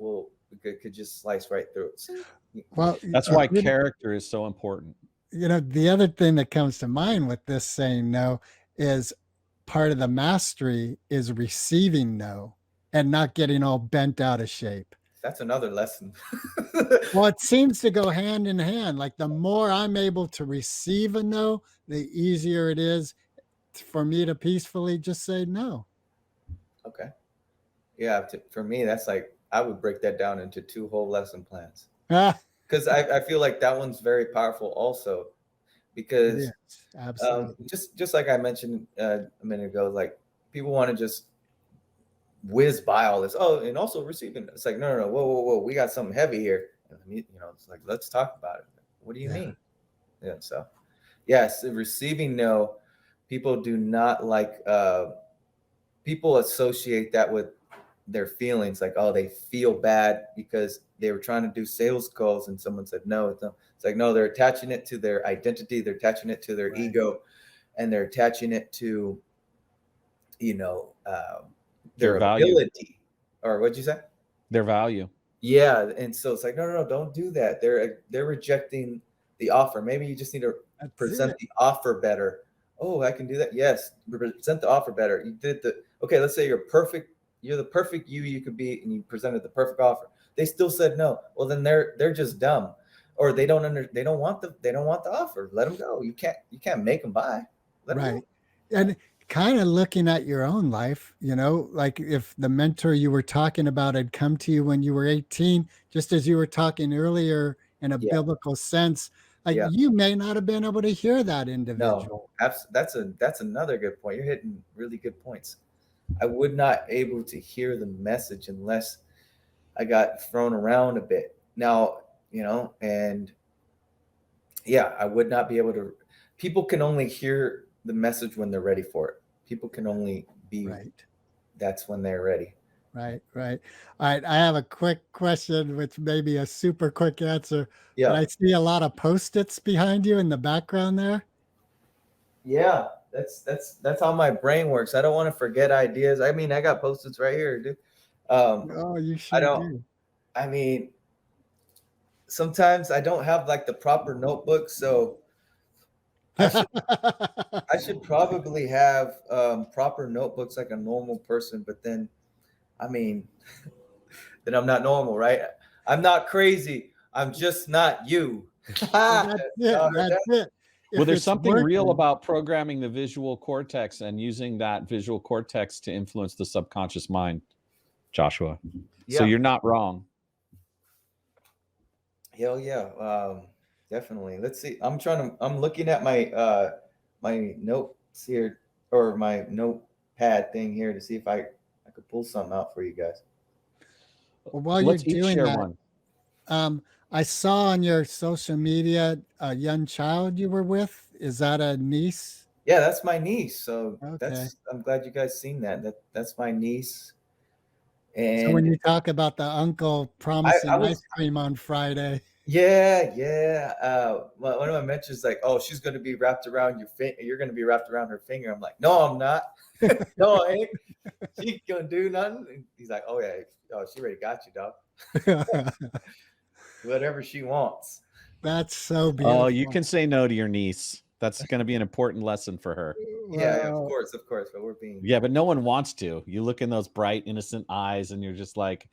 could just slice right through it. Well, That's why character is so important. You know, the other thing that comes to mind with this saying no is part of the mastery is receiving no and not getting all bent out of shape. that's another lesson. Well, it seems to go hand in hand. Like the more I'm able to receive a no, the easier it is for me to peacefully just say no. Okay. Yeah, for me, that's like I would break that down into 2 whole lesson plans, Ah, because I feel like that one's very powerful also, because yes, absolutely. just like I mentioned a minute ago, like people want to just whiz by all this. Oh, and also receiving. It's like no, whoa, we got something heavy here. You know, it's like let's talk about it. What do you Yeah. mean? Yeah. So yes, receiving no. People do not like. People associate that with their feelings, like oh, they feel bad because they were trying to do sales calls and someone said no. It's like no, they're attaching it to their identity, they're attaching it to their Right. ego, and they're attaching it to, you know, their Their value. ability, or what'd you say? Their value. Yeah, and so it's like no, don't do that. They're rejecting the offer. Maybe you just need to That's present it. the offer better. Oh, I can do that. Yes, present the offer better. You did okay. Let's say you're perfect. You're the perfect you could be, and you presented the perfect offer. They still said no. Well, then they're just dumb, or they don't want the offer. Let them go. You can't make them buy. Let them Right. go. And kind of looking at your own life, you know, like if the mentor you were talking about had come to you when you were 18, just as you were talking earlier in a Yeah. biblical sense, like Yeah. you may not have been able to hear that No, individual. that's another good point. You're hitting really good points. I would not able to hear the message unless I got thrown around a bit. Now, you know, and yeah, I would not be able to. People can only hear the message when they're ready for it. People can only be. Right. That's when they're ready. Right. Right. All right. I have a quick question, which may be a super quick answer, but Yeah, I see a lot of Post-its behind you in the background there. yeah. That's how my brain works. I don't want to forget ideas. I mean, I got Post-its right here, dude. Oh, you I sure don't. do. I mean, sometimes I don't have like the proper notebook, so I should probably have proper notebooks like a normal person. But then, I mean, then I'm not normal, right? I'm not crazy. I'm just not you. Well, that's it. That's it. Well, If there's it's something real working, about programming the visual cortex and using that visual cortex to influence the subconscious mind, Joshua. So Yeah. you're not wrong. Hell yeah. Definitely. Let's see. I'm looking at my notes here, or my notepad thing here, to see if I could pull something out for you guys. well, while Let's you're each doing share that, one. I saw on your social media a young child you were with. Is that a niece? Yeah, that's my niece. So Okay. I'm glad you guys seen that. That's my niece. So when And you talk about the uncle promising ice cream on Friday, yeah. One of my mentors like, oh, she's gonna be wrapped around your finger. You're gonna be wrapped around her finger. I'm like, no, I'm not. No, I ain't. She gonna do nothing. And he's like, oh yeah, oh, she already got you, dog. Whatever she wants. that's so beautiful. Oh, you can say no to your niece. That's going to be an important lesson for her. Yeah, of Wow. course. But we're being. Yeah, but no one wants to. You look in those bright, innocent eyes, and you're just like,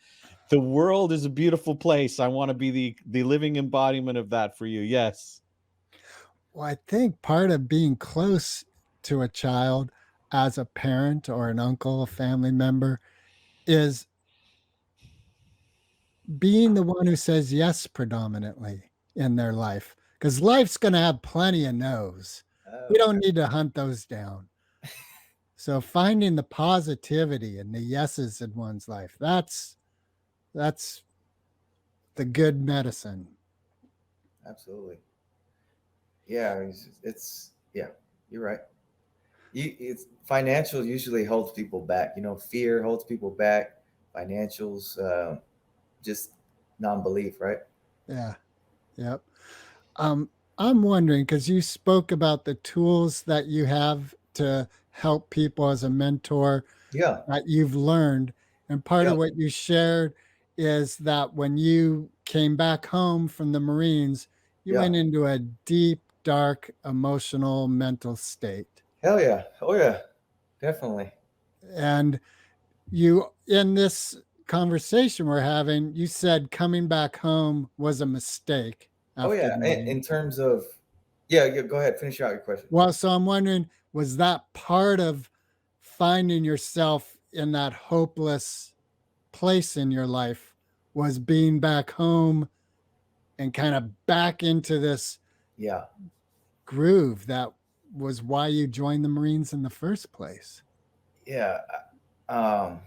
the world is a beautiful place. I want to be the living embodiment of that for you. Yes. Well, I think part of being close to a child as a parent or an uncle, a family member, is being the one who says yes predominantly in their life. Because life's going to have plenty of no's. We don't need to hunt those down. So finding the positivity and the yeses in one's life, that's the good medicine. Absolutely. Yeah, it's yeah, you're right. It's financial usually holds people back. You know, fear holds people back. Financials, just non-belief, right? Yeah. Yep. I'm wondering, because you spoke about the tools that you have to help people as a mentor Yeah, that you've learned. And part Yeah. of what you shared is that when you came back home from the Marines, you Yeah. went into a deep, dark, emotional, mental state. hell yeah, oh yeah, definitely. And you, in this conversation we're having, you said coming back home was a mistake. Oh After yeah, the in terms of, yeah, go ahead, finish out your question. Well, so I'm wondering, was that part of finding yourself in that hopeless place in your life, was being back home and kind of back into this Yeah, groove that was why you joined the Marines in the first place? yeah. Um,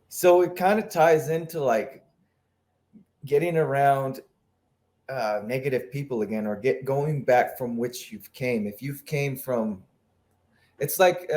so it kind of ties into like getting around negative people again, or going back from which you've came. If you've came from, it's like,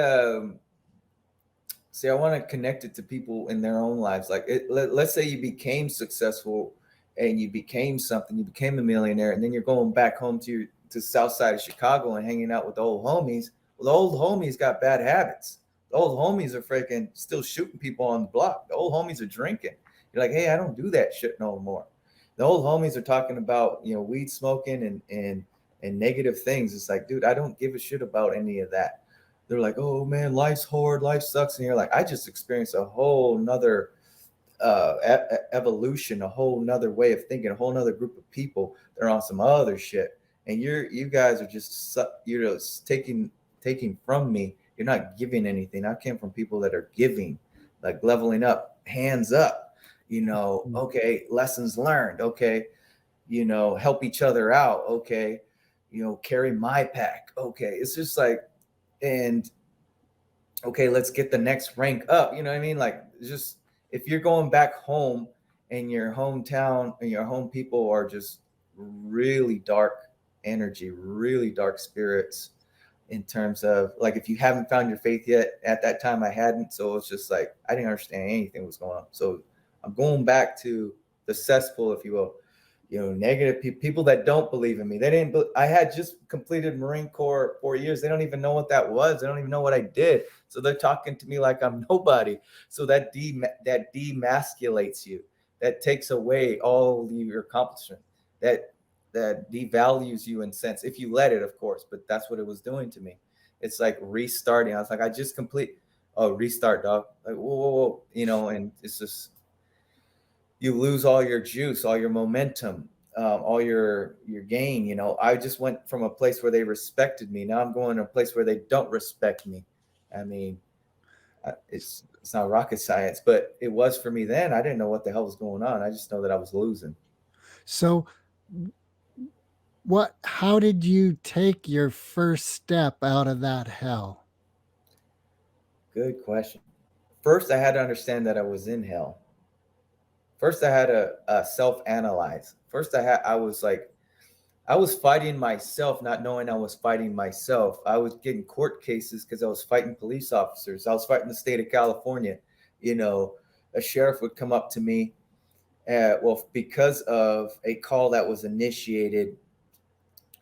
see, I want to connect it to people in their own lives. Like, let's say you became successful and you became something, you became a millionaire, and then you're going back home to the south side of Chicago and hanging out with the old homies. Well, the old homies got bad habits. The old homies are freaking still shooting people on the block. The old homies are drinking. You're like, hey, I don't do that shit no more. The old homies are talking about, weed smoking and negative things. It's like, dude, I don't give a shit about any of that. They're like, oh man, life's hard, life sucks. And you're like, I just experienced a whole nother evolution, a whole nother way of thinking, a whole nother group of people. They're on some other shit. And you guys are just, taking from me. You're not giving anything. I came from people that are giving, like leveling up, hands up, okay, lessons learned. Okay. Help each other out. Okay. Carry my pack. Okay. It's just like, and okay, let's get the next rank up. You know what I mean? Like, just if you're going back home and your hometown and your home people are just really dark energy, really dark spirits, in terms of like, if you haven't found your faith yet, at that time I hadn't. So it's just like, I didn't understand anything was going on. So I'm going back to the cesspool, if you will. Negative people that don't believe in me. They didn't. I had just completed Marine Corps 4 years. They don't even know what that was. They don't even know what I did. So they're talking to me like I'm nobody. So that demasculates you. That takes away all your accomplishment. That devalues you in sense, if you let it, of course. But that's what it was doing to me. It's like restarting. I was like, I just restart, dog. Like, whoa. And it's just, you lose all your juice, all your momentum, all your gain. I just went from a place where they respected me. Now I'm going to a place where they don't respect me. I mean, it's not rocket science, but it was for me then. I didn't know what the hell was going on. I just know that I was losing. So how did you take your first step out of that hell? Good question. First, I had to understand that I was in hell. First, I had to self-analyze. First, I was fighting myself, not knowing I was fighting myself. I was getting court cases because I was fighting police officers. I was fighting the state of California. A sheriff would come up to me, because of a call that was initiated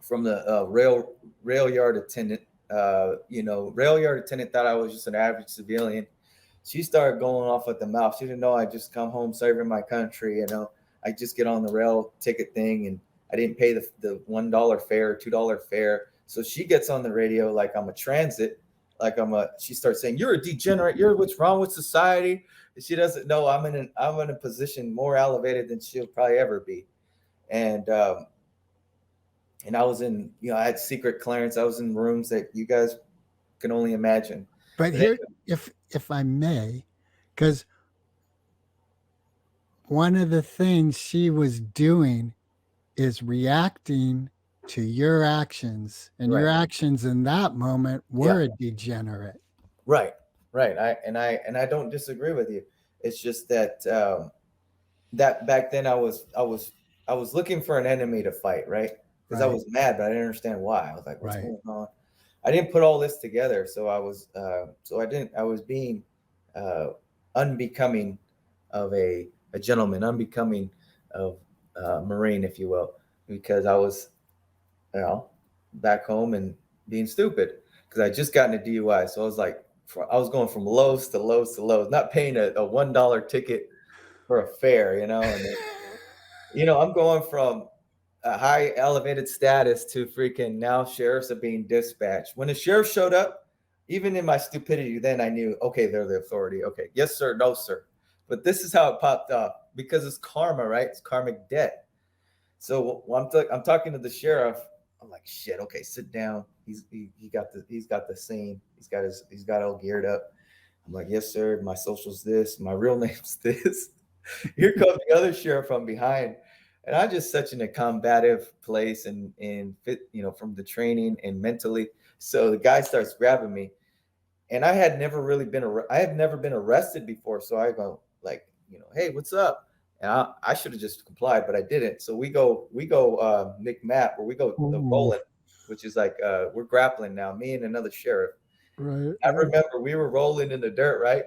from the rail yard attendant. Rail yard attendant thought I was just an average civilian. She started going off at the mouth. She didn't know I just come home serving my country. I just get on the rail ticket thing, and I didn't pay the $1 fare, $2 fare. So she gets on the radio like I'm a transit, she starts saying, "You're a degenerate. What's wrong with society?" And she doesn't know I'm in a position more elevated than she'll probably ever be. And I was in, I had secret clearance. I was in rooms that you guys can only imagine. But here, if I may, because one of the things she was doing is reacting to your actions, and your actions in that moment were a degenerate. Right. I don't disagree with you. It's just that that back then I was looking for an enemy to fight, right? Because I was mad, but I didn't understand why. I was like, what's going on? I didn't put all this together. So I was being unbecoming of a gentleman, unbecoming of a Marine, if you will, because I was, back home and being stupid because I just gotten a DUI. So I was like, I was going from lows to lows to lows, not paying a $1 ticket for a fare, and then, I'm going from a high elevated status to freaking now sheriffs are being dispatched. When the sheriff showed up, even in my stupidity, then I knew, okay, they're the authority. Okay. Yes, sir. No, sir. But this is how it popped off, because it's karma, right? It's karmic debt. So when I'm talking to the sheriff, I'm like, shit, okay, sit down. He's got the scene. He's got all geared up. I'm like, yes, sir. My social's this. My real name's this. Here comes the other sheriff from behind. And I'm just such in a combative place and fit, from the training and mentally. So the guy starts grabbing me, and I had never been arrested before. So I go like, hey, what's up? And I should have just complied, but I didn't. So we go Nick Map, or we go the rolling, which is like we're grappling now, me and another sheriff. Right. I remember we were rolling in the dirt, right?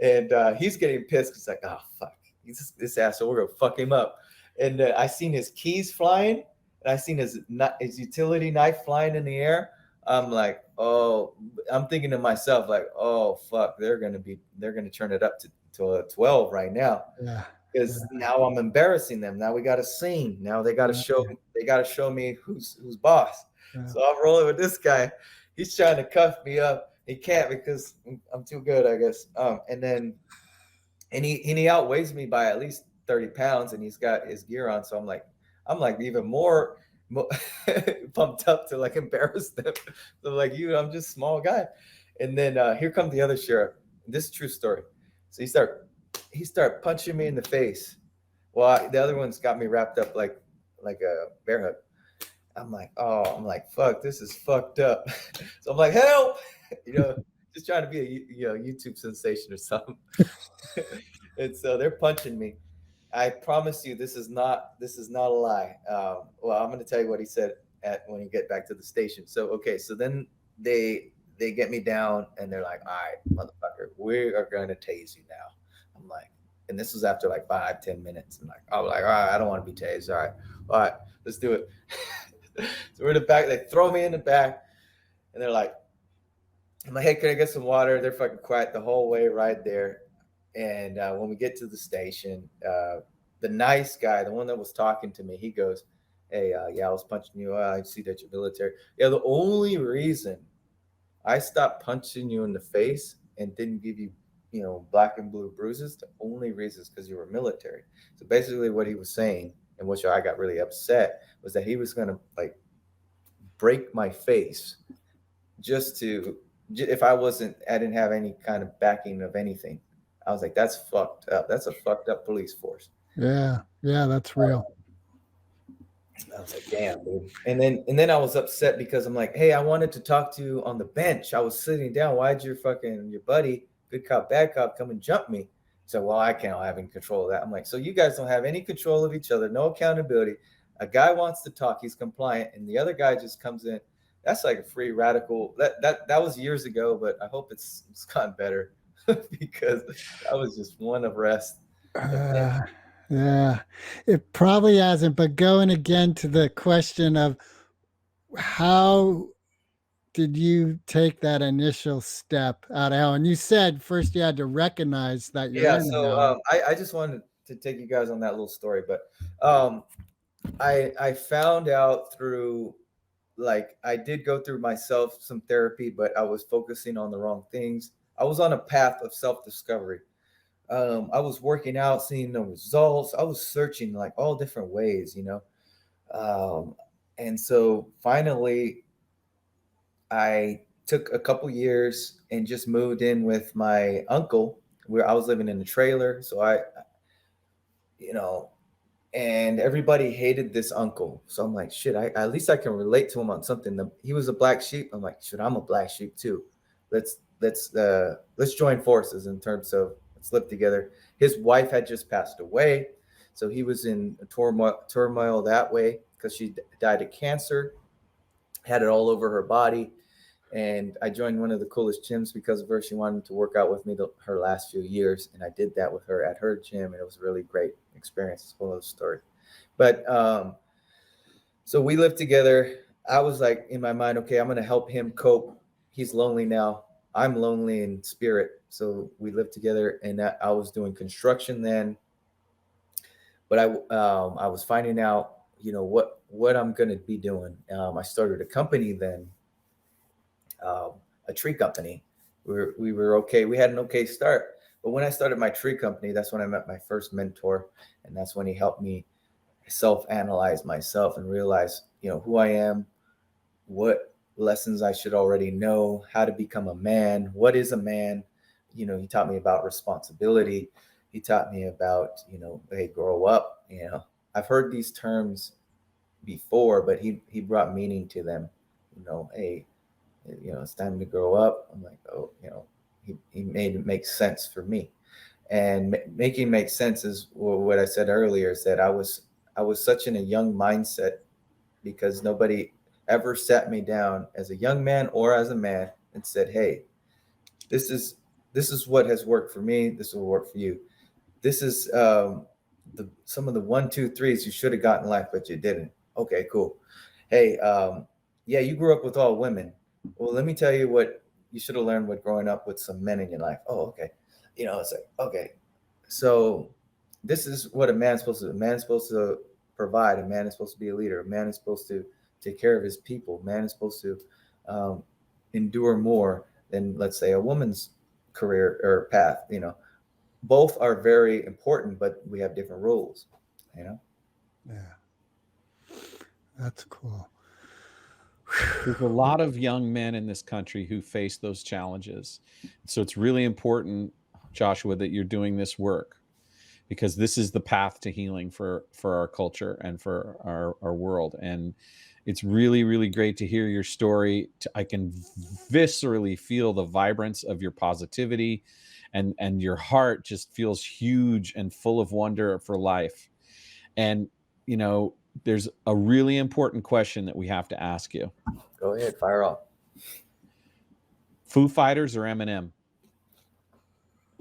And he's getting pissed. He's like, oh fuck, this asshole, we're gonna fuck him up. And I seen his keys flying, and I seen his utility knife flying in the air. I'm like, oh, I'm thinking to myself, like, oh fuck, they're gonna turn it up to a 12 right now. Yeah. Because now I'm embarrassing them. Now we got a scene. Now they got to show me who's boss. Yeah. So I'm rolling with this guy. He's trying to cuff me up. He can't because I'm too good, I guess. And he outweighs me by at least 30 pounds, and he's got his gear on. So I'm like even more pumped up to like embarrass them. So like, I'm just a small guy. And then here comes the other sheriff. This is a true story. So he started punching me in the face. Well, the other one's got me wrapped up like a bear hug. I'm like, fuck, this is fucked up. So I'm like, help, just trying to be a YouTube sensation or something. And so they're punching me. I promise you, this is not a lie. Well, I'm going to tell you what he said when you get back to the station. So then they get me down, and they're like, all right, motherfucker, we are going to tase you now. I'm like, and this was after like 5-10 minutes. I was like, all right, I don't want to be tased. All right, let's do it. So we're in the back. They throw me in the back, and they're like, I'm like, hey, can I get some water? They're fucking quiet the whole way right there. And when we get to the station, the nice guy, the one that was talking to me, he goes, hey, yeah, I was punching you. I see that you're military. Yeah, the only reason I stopped punching you in the face and didn't give you, black and blue bruises, the only reason is because you were military. So basically what he was saying, and which I got really upset, was that he was going to like break my face if I didn't have any kind of backing of anything. I was like, that's fucked up. That's a fucked up police force. Yeah, that's real. I was like, damn, dude. And then I was upset because I'm like, hey, I wanted to talk to you on the bench. I was sitting down. Why'd your buddy, good cop, bad cop, come and jump me? So, well, I can't have any control of that. I'm like, so you guys don't have any control of each other, no accountability. A guy wants to talk, he's compliant, and the other guy just comes in. That's like a free radical. That was years ago, but I hope it's gotten better because that was just one arrest. Yeah, it probably hasn't. But going again to the question of how did you take that initial step out of hell? And you said first you had to recognize that you're in hell. I just wanted to take you guys on that little story, but I found out through, like, I did go through myself some therapy, but I was focusing on the wrong things. I was on a path of self-discovery. I was working out, seeing no results. I was searching like all different ways, and so finally I took a couple years and just moved in with my uncle, where I was living in a trailer. So and everybody hated this uncle. So I'm like, shit, at least I can relate to him on something. He was a black sheep. I'm like, shit, I'm a black sheep too. Let's join forces in terms of let's live together. His wife had just passed away, so he was in turmoil that way because she died of cancer, had it all over her body. And I joined one of the coolest gyms because of her. She wanted to work out with me her last few years, and I did that with her at her gym, and it was a really great experience. It's a whole other story. But so we lived together. I was like, in my mind, okay, I'm going to help him cope. He's lonely now. I'm lonely in spirit. So we lived together, and I was doing construction then. But I was finding out, what I'm going to be doing. I started a company then. A tree company. We were okay. We had an okay start, But when I started my tree company, that's when I met my first mentor, and that's when he helped me self-analyze myself and realize, who I am, what lessons I should already know, how to become a man, what is a man. He taught me about responsibility. He taught me about, hey, grow up. I've heard these terms before, but he brought meaning to them. Hey, it's time to grow up. I'm like, oh, he made it make sense for me. And making make sense is what I said earlier, is that I was such in a young mindset because nobody ever sat me down as a young man or as a man and said, hey, this is what has worked for me. This will work for you. This is some of the 1, 2, 3s you should have gotten in life, but you didn't. Okay, cool. Hey, yeah, you grew up with all women. Well, let me tell you what you should have learned with growing up with some men in your life. Oh, okay. It's like, okay. So this is what a man's supposed to do. A man is supposed to provide. A man is supposed to be a leader. A man is supposed to take care of his people. A man is supposed to endure more than, let's say, a woman's career or path. Both are very important, but we have different rules. Yeah, that's cool. There's a lot of young men in this country who face those challenges. So it's really important, Joshua, that you're doing this work, because this is the path to healing for our culture and for our world. And it's really, really great to hear your story. I can viscerally feel the vibrance of your positivity, and your heart just feels huge and full of wonder for life. And, there's a really important question that we have to ask you. Go ahead, fire off. Foo Fighters or Eminem?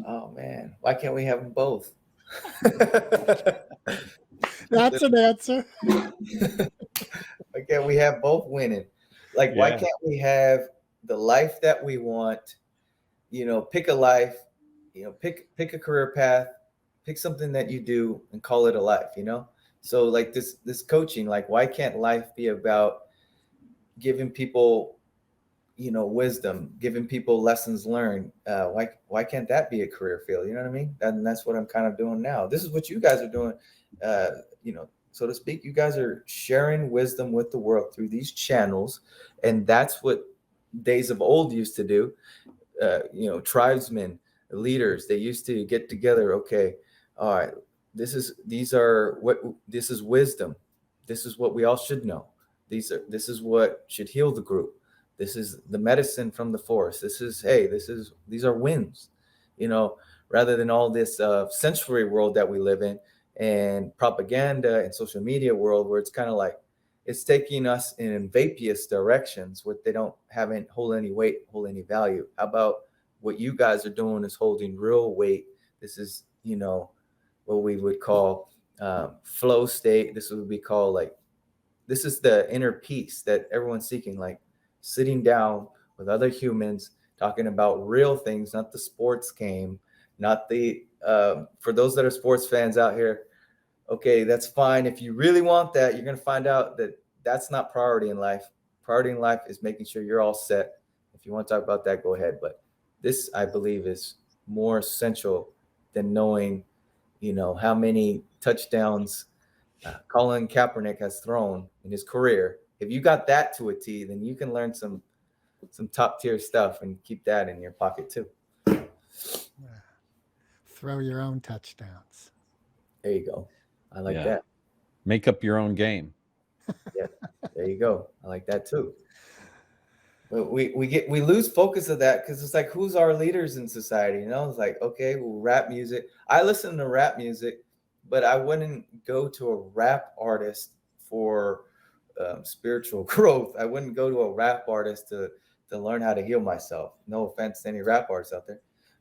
Oh man, why can't we have them both? That's an answer. Why can't we have both winning? Like, why can't we have the life that we want? Pick a life, pick a career path, pick something that you do and call it a life, So like this coaching, like, why can't life be about giving people, wisdom, giving people lessons learned? Why can't that be a career field? You know what I mean? And that's what I'm kind of doing now. This is what you guys are doing, so to speak. You guys are sharing wisdom with the world through these channels. And that's what days of old used to do. Tribesmen, leaders, they used to get together. Okay, all right, this is wisdom. This is what we all should know. This is what should heal the group. This is the medicine from the forest. These are wins, rather than all this sensory world that we live in, and propaganda and social media world, where it's kind of like it's taking us in vaporous directions where they haven't hold any weight, hold any value. How about what you guys are doing is holding real weight? This is, what we would call flow state. This would be called this is the inner peace that everyone's seeking, like sitting down with other humans, talking about real things, not the sports game, not the, for those that are sports fans out here, okay, that's fine. If you really want that, you're going to find out that that's not priority in life. Priority in life is making sure you're all set. If you want to talk about that, go ahead. But this, I believe, is more essential than knowing, how many touchdowns Colin Kaepernick has thrown in his career. If you got that to a T, then you can learn some top tier stuff and keep that in your pocket too. Throw your own touchdowns. There you go. I like that. Make up your own game. Yeah, there you go. I like that too. But we lose focus of that because it's like, who's our leaders in society? It's like, okay, well, rap music. I listen to rap music, but I wouldn't go to a rap artist for spiritual growth. I wouldn't go to a rap artist to learn how to heal myself. No offense to any rap artists out there,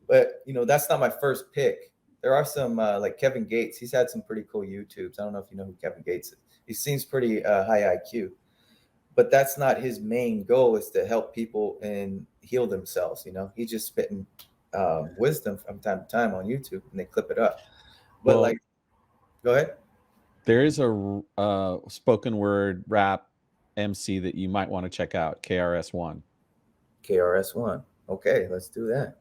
but that's not my first pick. There are some like Kevin Gates. He's had some pretty cool YouTubes. I don't know if you know who Kevin Gates is. He seems pretty high IQ, but that's not his main goal, is to help people and heal themselves. He's just spitting wisdom from time to time on YouTube, and they clip it up. But go ahead. There is a spoken word rap MC that you might want to check out, KRS-One. KRS-One. Okay, let's do that.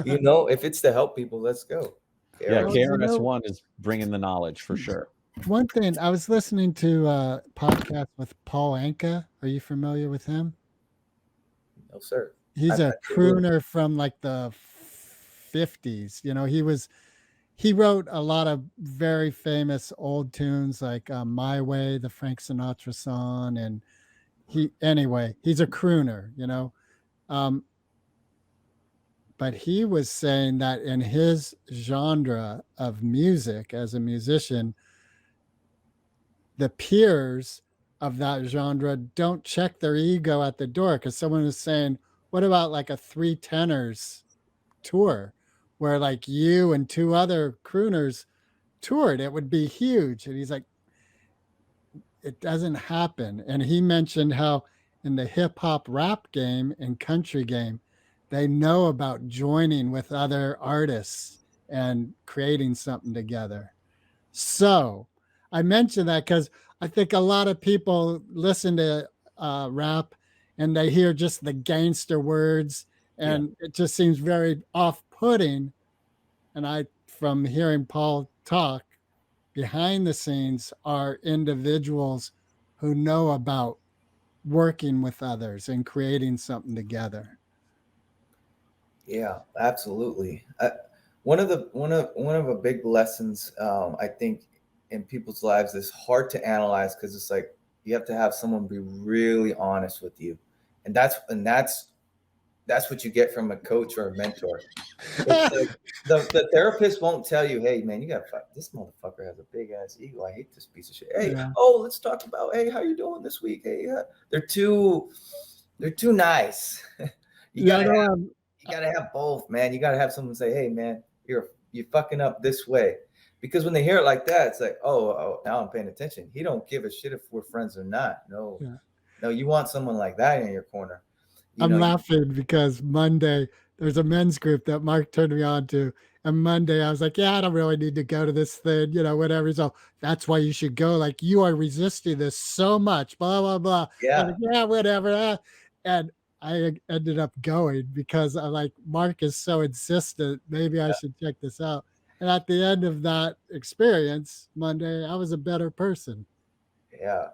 You know, if it's to help people, let's go. Yeah, Well, you know- KRS-One is bringing the knowledge for sure. One thing, I was listening to a podcast with Paul Anka. Are you familiar with him? No, sir. He's a crooner from like the 50s. You know, he wrote a lot of very famous old tunes like My Way, the Frank Sinatra song. And he's a crooner, you know. But he was saying that in his genre of music as a musician, the peers of that genre don't check their ego at the door, because someone was saying, what about like a three tenors tour where like you and two other crooners toured? It would be huge. And he's like, it doesn't happen. And he mentioned how in the hip hop rap game and country game, they know about joining with other artists and creating something together. So I mention that because I think a lot of people listen to rap and they hear just the gangster words, and it just seems very off-putting. And from hearing Paul talk, behind the scenes are individuals who know about working with others and creating something together. Yeah, absolutely. One of the big lessons I think in people's lives is hard to analyze, because it's like you have to have someone be really honest with you, and that's what you get from a coach or a mentor. It's like the therapist won't tell you, hey man, you got this motherfucker has a big ass ego. I hate this piece of shit. Hey, let's talk about, hey, how you doing this week? Hey, they're too nice. You gotta have both, man. You gotta have someone say, hey man, you're fucking up this way. Because when they hear it like that, it's like, oh, now I'm paying attention. He don't give a shit if we're friends or not. No, you want someone like that in your corner. I'm laughing because Monday there's a men's group that Mark turned me on to. And Monday I was like, yeah, I don't really need to go to this thing, you know, whatever. So that's why you should go. Like, you are resisting this so much, blah, blah, blah. Yeah. Like, yeah, whatever. And I ended up going because I like, Mark is so insistent. Maybe I should check this out. And at the end of that experience, Monday, I was a better person. Yeah.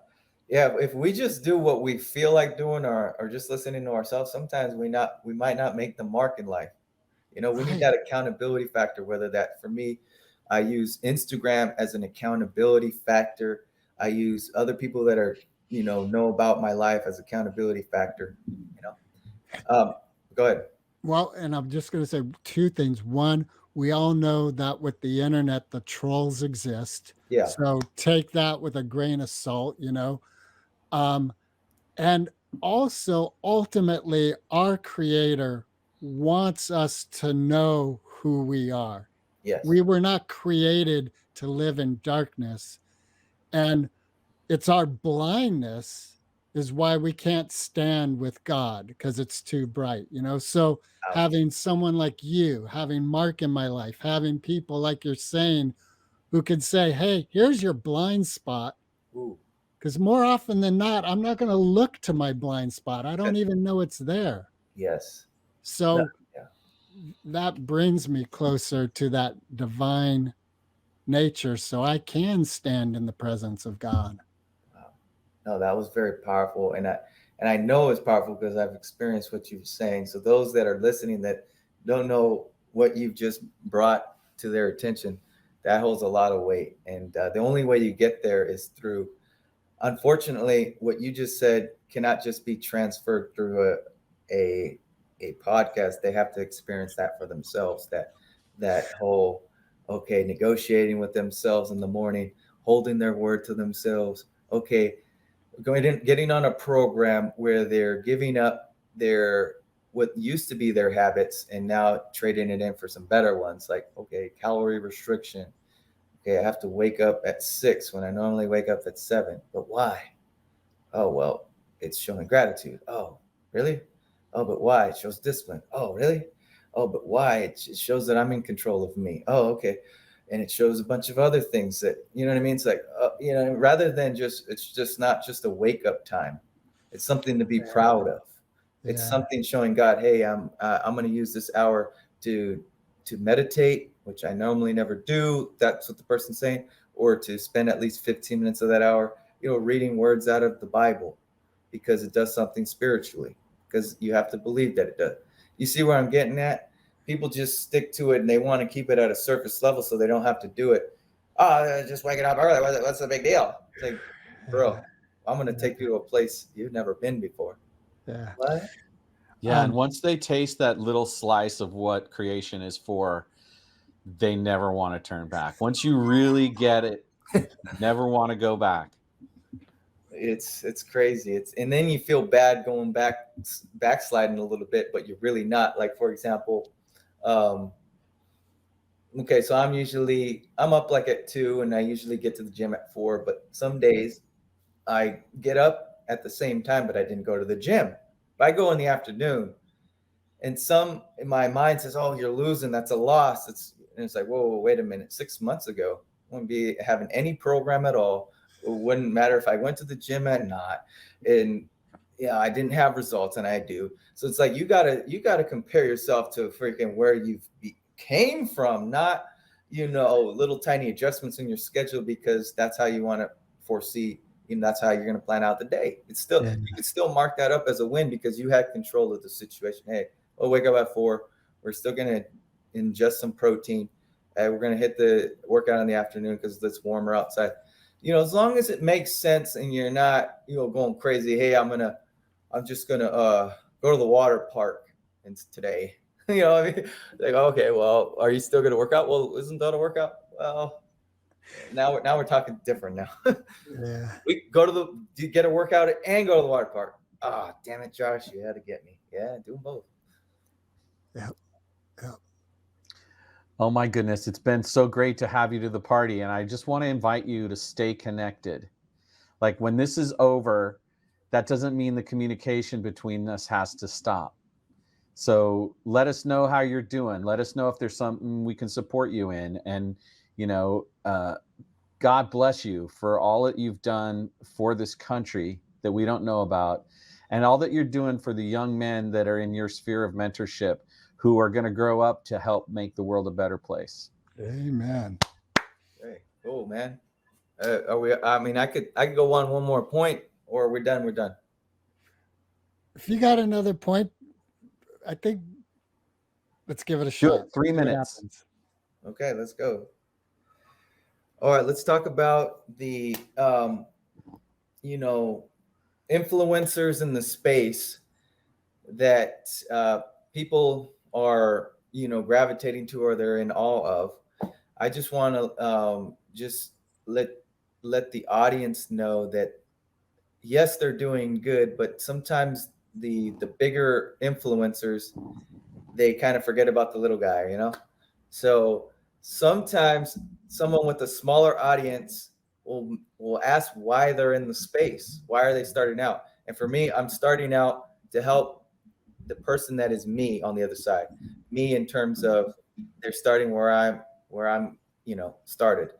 Yeah. If we just do what we feel like doing or just listening to ourselves, sometimes we might not make the mark in life. You know, we need that accountability factor, whether that, for me, I use Instagram as an accountability factor. I use other people that are, know about my life as accountability factor, Go ahead. Well, and I'm just going to say two things. One, we all know that with the internet, the trolls exist. Yeah. So take that with a grain of salt, and also, ultimately, our creator wants us to know who we are. Yes. We were not created to live in darkness. And it's our blindness is why we can't stand with God, because it's too bright, So having someone like you, having Mark in my life, having people like you're saying who could say, hey, here's your blind spot. Because more often than not, I'm not going to look to my blind spot. I don't even know it's there. Yes. So that brings me closer to that divine nature, so I can stand in the presence of God. Wow. No, that was very powerful. And I know it's powerful because I've experienced what you're saying. So those that are listening that don't know what you've just brought to their attention, that holds a lot of weight. And the only way you get there is through, unfortunately, what you just said cannot just be transferred through a podcast. They have to experience that for themselves, that whole, negotiating with themselves in the morning, holding their word to themselves. Getting on a program where they're giving up what used to be their habits and now trading it in for some better ones, like, calorie restriction. I have to wake up at 6 when I normally wake up at 7. But why? Oh, well, it's showing gratitude. Oh, really? Oh, but why? It shows discipline. Oh, really? Oh, but why? It shows that I'm in control of me. Oh, okay. And it shows a bunch of other things that, you know what I mean? It's like, rather than it's just not just a wake up time. It's something to be proud of. It's Yeah. something showing God, hey, I'm going to use this hour to meditate, which I normally never do. That's what the person's saying, or to spend at least 15 minutes of that hour, reading words out of the Bible, because it does something spiritually, because you have to believe that it does. You see where I'm getting at? People just stick to it and they want to keep it at a surface level so they don't have to do it. Oh, just waking up early. What's the big deal? It's like, bro, I'm going to take you to a place you've never been before. Yeah. What? Yeah, and once they taste that little slice of what creation is for, they never want to turn back. Once you really get it, never want to go back. It's crazy. And then you feel bad going backsliding a little bit, but you're really not. Like, for example, okay, so I'm up like at 2 and I usually get to the gym at 4, but some days I get up at the same time, but I didn't go to the gym. If I go in the afternoon, and some in my mind says, oh, you're losing, that's a loss. It's like, whoa, wait a minute. 6 months ago, I wouldn't be having any program at all. It wouldn't matter if I went to the gym or not. And yeah, I didn't have results, and I do. So it's like you gotta compare yourself to freaking where you came from, not little tiny adjustments in your schedule, because that's how you want to foresee. That's how you're going to plan out the day. It's still you can still mark that up as a win because you had control of the situation. Hey, we'll wake up at 4. We're still going to ingest some protein. We're going to hit the workout in the afternoon because it's warmer outside. As long as it makes sense and you're not, going crazy. Hey, I'm just gonna go to the water park today. What I mean? Like, okay, well, are you still gonna work out? Well, isn't that a workout? Well, now we're talking different now. Yeah. We go you get a workout and go to the water park. Ah, damn it, Josh, you had to get me. Yeah, do them both. Yeah. Oh my goodness, it's been so great to have you to the party, and I just want to invite you to stay connected. Like, when this is over, that doesn't mean the communication between us has to stop. So let us know how you're doing. Let us know if there's something we can support you in. And, God bless you for all that you've done for this country that we don't know about, and all that you're doing for the young men that are in your sphere of mentorship who are going to grow up to help make the world a better place. Amen. Hey, cool, man. I could go on one more point, or we're done. We're done. If you got another point, I think let's give it a shot. 3 See what minutes. happens. Okay, let's go. All right, let's talk about the influencers in the space that people are gravitating to, or they're in awe of. I just want to just let the audience know that yes, they're doing good, but sometimes the bigger influencers, they kind of forget about the little guy, So sometimes someone with a smaller audience will ask why they're in the space. Why are they starting out? And for me, I'm starting out to help the person that is me on the other side. Me in terms of they're starting where I'm started,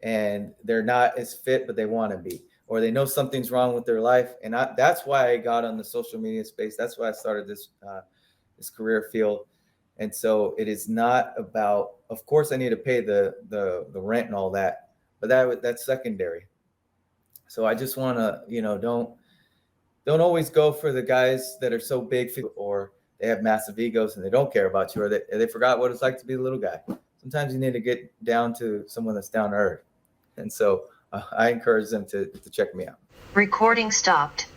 and they're not as fit, but they want to be, or they know something's wrong with their life. And that's why I got on the social media space. That's why I started this career field. And so it is not about, of course, I need to pay the rent and all that, but that's secondary. So I just want to, don't always go for the guys that are so big, or they have massive egos and they don't care about you, or they forgot what it's like to be the little guy. Sometimes you need to get down to someone that's down to earth. And so I encourage them to check me out. Recording stopped.